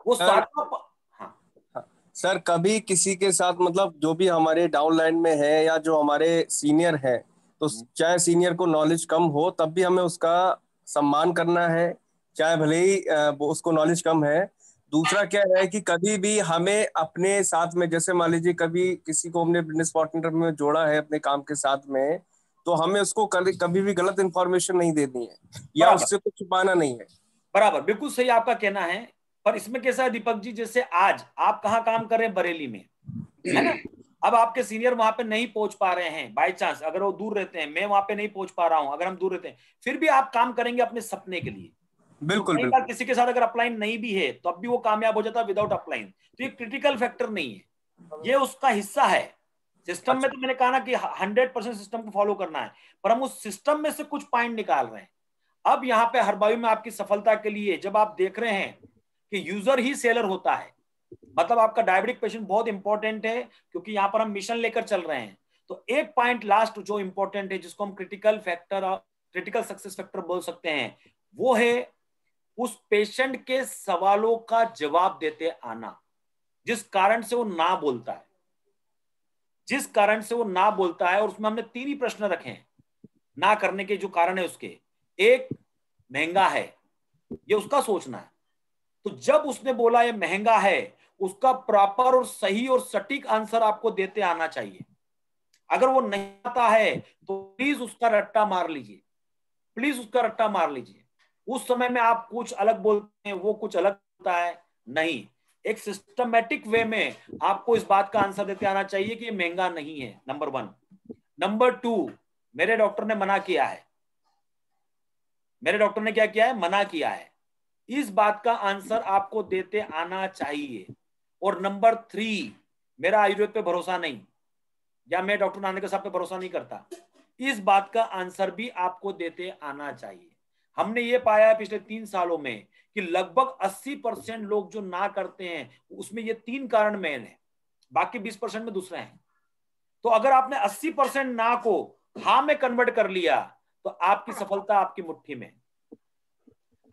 वो सातवां। सर कभी किसी के साथ मतलब जो भी हमारे डाउन लाइन में है या जो हमारे सीनियर है, तो चाहे सीनियर को नॉलेज कम हो तब भी हमें उसका सम्मान करना है, चाहे भले ही वो उसको नॉलेज कम है। दूसरा क्या है कि कभी भी हमें अपने साथ में, जैसे मान लीजिए कभी किसी को हमने बिजनेस पार्टनर में जोड़ा है अपने काम के साथ में, तो हमें उसको कभी भी गलत इंफॉर्मेशन नहीं देनी है या उससे कुछ छुपाना नहीं है। बराबर, बिल्कुल सही आपका कहना है। पर इसमें कैसा है दीपक जी, जैसे आज आप कहाँ काम कर रहे हैं, बरेली में, है ना। अब आपके सीनियर वहां पे नहीं पहुंच पा रहे हैं, बाय चांस अगर वो दूर रहते हैं, मैं वहां पे नहीं पहुंच पा रहा हूं, अगर हम दूर रहते हैं, फिर भी आप काम करेंगे अपने सपने के लिए। बिल्कुल तो कई बार किसी के साथ अगर अपलाइन नहीं भी है तो अब भी वो कामयाब हो जाता है विदाउट अपलाइन। तो ये क्रिटिकल फैक्टर नहीं है, ये उसका हिस्सा है सिस्टम में। तो मैंने कहा ना कि 100% सिस्टम को फॉलो करना है, पर हम उस सिस्टम में से कुछ पॉइंट निकाल रहे हैं। अब यहाँ पे हरबावी में आपकी सफलता के लिए जब आप देख रहे हैं कि यूजर ही सेलर होता है, मतलब आपका डायबिटिक पेशेंट बहुत इंपॉर्टेंट है, क्योंकि यहाँ पर हम मिशन लेकर चल रहे हैं। तो एक पॉइंट लास्ट जो इंपॉर्टेंट है, जिसको हम critical factor, critical success factor बोल सकते हैं, वो है उस पेशेंट के सवालों का जवाब देते आना, जिस कारण से वो ना बोलता है, जिस कारण से वो ना बोलता है। और उसमें हमने 3 ही प्रश्न रखे हैं ना करने के जो कारण है उसके। एक, महंगा है, ये उसका सोचना है। तो जब उसने बोला ये महंगा है, उसका प्रॉपर और सही और सटीक आंसर आपको देते आना चाहिए। अगर वो नहीं आता है तो प्लीज उसका रट्टा मार लीजिए, प्लीज उसका रट्टा मार लीजिए। उस समय में आप कुछ अलग बोलते हैं, वो कुछ अलग बोलता है, नहीं। एक सिस्टमैटिक वे में आपको इस बात का आंसर देते आना चाहिए कि ये महंगा नहीं है, नंबर 1। नंबर 2, मेरे डॉक्टर ने मना किया है, मेरे डॉक्टर ने क्या किया है, मना किया है। इस बात का आंसर आपको देते आना चाहिए। और नंबर 3, मेरा आयुर्वेद पे भरोसा नहीं, या मैं डॉक्टर नानक साहब पे भरोसा नहीं करता, इस बात का आंसर भी आपको देते आना चाहिए। हमने ये पाया है पिछले 3 सालों में कि लगभग 80% लोग जो ना करते हैं, उसमें ये 3 कारण मेन है, बाकी 20% में दूसरे हैं। तो अगर आपने 80% ना को हाँ में कन्वर्ट कर लिया तो आपकी सफलता आपकी मुट्ठी में।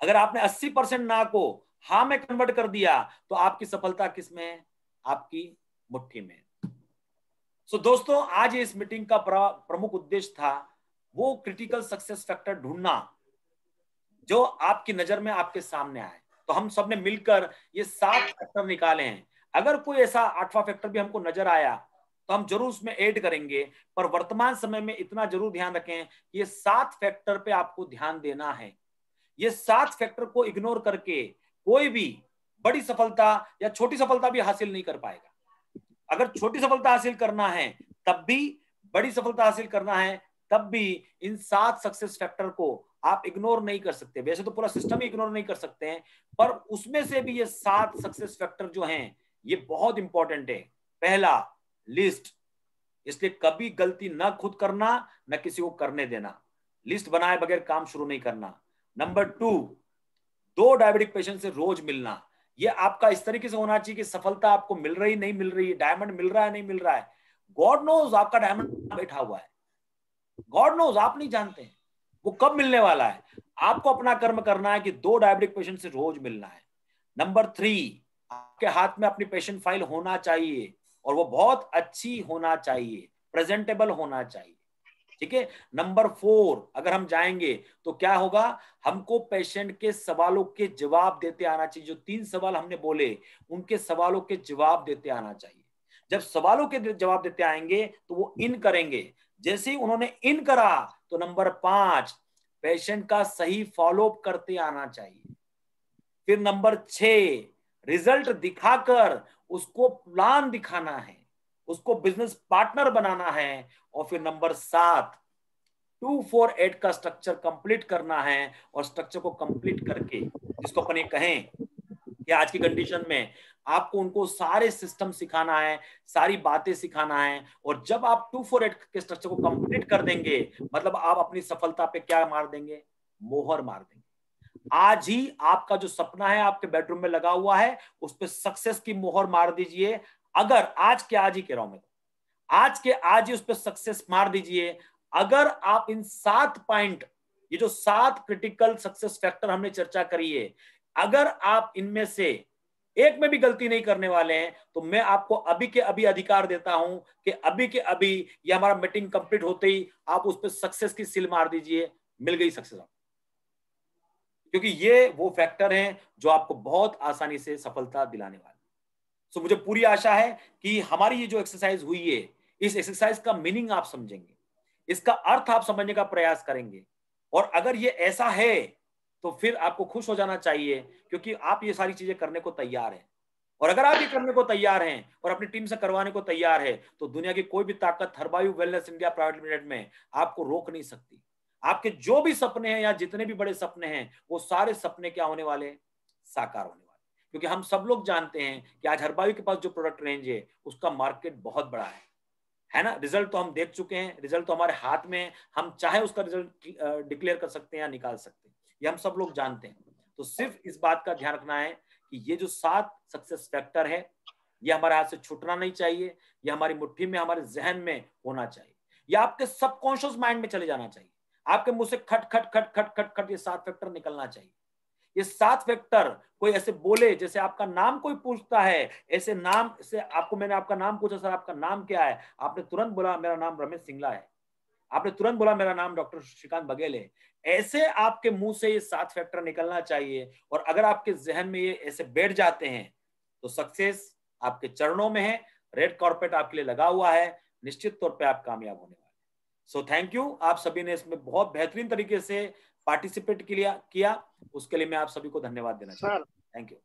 अगर आपने 80% ना को हाँ में कन्वर्ट कर दिया तो आपकी सफलता किसमें है, आपकी मुट्ठी में। सो दोस्तों, आज इस मीटिंग का प्रमुख उद्देश्य था वो क्रिटिकल सक्सेस फैक्टर ढूंढना जो आपकी नजर में आपके सामने आए। तो हम सब ने मिलकर ये 7 फैक्टर निकाले हैं। अगर कोई ऐसा 8वां फैक्टर भी हमको नजर आया तो हम जरूर उसमें ऐड करेंगे, पर वर्तमान समय में इतना जरूर ध्यान रखें कि ये 7 फैक्टर पे आपको ध्यान देना है। ये 7 फैक्टर को इग्नोर करके कोई भी बड़ी सफलता या छोटी सफलता भी हासिल नहीं कर पाएगा। अगर छोटी सफलता हासिल करना है तब भी, बड़ी सफलता हासिल करना है तब भी, इन 7 सक्सेस फैक्टर को आप इग्नोर नहीं कर सकते। वैसे तो पूरा सिस्टम ही इग्नोर नहीं कर सकते हैं, पर उसमें से भी ये 7 सक्सेस फैक्टर जो हैं ये बहुत इंपॉर्टेंट है। पहला, लिस्ट, इसलिए कभी गलती ना खुद करना न किसी को करने देना, लिस्ट बनाए बगैर काम शुरू नहीं करना। नंबर 2, 2 डायबिटिक पेशेंट से रोज मिलना। ये आपका इस तरीके से होना चाहिए कि सफलता आपको मिल रही नहीं मिल रही है, डायमंड मिल रहा है नहीं मिल रहा है, गॉड नोज आपका डायमंड बैठा हुआ है, गॉड नोज, आप नहीं जानते वो कब मिलने वाला है। आपको अपना कर्म करना है कि 2 डायबिटिक पेशेंट से रोज मिलना है। नंबर 3, आपके हाथ में अपनी पेशेंट फाइल होना चाहिए और वो बहुत अच्छी होना चाहिए, प्रेजेंटेबल होना चाहिए, ठीक है। नंबर 4, अगर हम जाएंगे तो क्या होगा, हमको पेशेंट के सवालों के जवाब देते आना चाहिए। जो 3 सवाल हमने बोले उनके सवालों के जवाब देते आना चाहिए। जब सवालों के जवाब देते आएंगे तो वो इन करेंगे। जैसे ही उन्होंने इन करा तो नंबर 5, पेशेंट का सही फॉलोअप करते आना चाहिए। फिर नंबर 6, रिजल्ट दिखाकर उसको प्लान दिखाना है, उसको बिजनेस पार्टनर बनाना है। और फिर नंबर 7, 248 का स्ट्रक्चर कंप्लीट करना है। और स्ट्रक्चर को कंप्लीट करके, जिसको अपन ये कहें कि आज की कंडीशन में आपको उनको सारे सिस्टम सिखाना है, सारी बातें सिखाना है। और जब आप 248 के स्ट्रक्चर को कंप्लीट कर देंगे, मतलब आप अपनी सफलता पे क्या मार देंगे, मोहर मार देंगे। आज ही आपका जो सपना है आपके बेडरूम में लगा हुआ है, उस पर सक्सेस की मोहर मार दीजिए। अगर आज के आज ही कह रहा हूं मैं, आज के आज ही उस पर सक्सेस मार दीजिए। अगर आप इन 7 पॉइंट, ये जो 7 क्रिटिकल सक्सेस फैक्टर हमने चर्चा करी है, अगर आप इनमें से एक में भी गलती नहीं करने वाले हैं, तो मैं आपको अभी के अभी अधिकार देता हूं कि अभी के अभी ये हमारा मीटिंग कंप्लीट होते ही आप उस पर सक्सेस की सील मार दीजिए, मिल गई सक्सेस आपको। क्योंकि ये वो फैक्टर हैं जो आपको बहुत आसानी से सफलता दिलाने वाले। सो मुझे पूरी आशा है कि हमारी ये जो एक्सरसाइज हुई है, इस एक्सरसाइज का मीनिंग आप समझेंगे, इसका अर्थ आप समझने का प्रयास करेंगे, और अगर ये ऐसा है तो फिर आपको खुश हो जाना चाहिए, क्योंकि आप ये सारी चीजें करने को तैयार हैं। और अगर आप ये करने को तैयार हैं और अपनी टीम से करवाने को तैयार है, तो दुनिया की कोई भी ताकत हर्बायू वेलनेस इंडिया प्राइवेट लिमिटेड में आपको रोक नहीं सकती। आपके जो भी सपने हैं या जितने भी बड़े सपने हैं, वो सारे सपने क्या होने वाले, साकार होने वाले। क्योंकि हम सब लोग जानते हैं कि आज हर्बायू के पास जो प्रोडक्ट रेंज है उसका मार्केट बहुत बड़ा है ना। रिजल्ट तो हम देख चुके हैं, रिजल्ट तो हमारे हाथ में, हम चाहे उसका रिजल्ट डिक्लेयर कर सकते हैं या निकाल सकते हैं, ये हम सब लोग जानते हैं। तो सिर्फ इस बात का ध्यान रखना है कि ये जो 7 सक्सेस फैक्टर है, ये हमारे हाथ से छूटना नहीं चाहिए, ये हमारी मुट्ठी में, हमारे जहन में होना चाहिए, ये आपके सबकॉन्शियस माइंड में चले जाना चाहिए। आपके मुंह से खट खट खट खट खट खट ये 7 फैक्टर निकलना चाहिए। ये 7 फैक्टर कोई ऐसे बोले, जैसे आपका नाम कोई पूछता है, ऐसे नाम से आपको, मैंने आपका नाम पूछा, सर आपका नाम क्या है, आपने तुरंत बोला मेरा नाम रमेश सिंगला है, आपने तुरंत बोला मेरा नाम डॉक्टर श्रीकांत बघेल है। ऐसे आपके मुंह से ये 7 फैक्टर निकलना चाहिए, और अगर आपके जहन में ये ऐसे बैठ जाते हैं तो सक्सेस आपके चरणों में है, रेड कॉर्पेट आपके लिए लगा हुआ है, निश्चित तौर पे आप कामयाब होने वाले। सो थैंक यू, आप सभी ने इसमें बहुत बेहतरीन तरीके से पार्टिसिपेट किया, उसके लिए मैं आप सभी को धन्यवाद देना चाहता हूं। Thank you.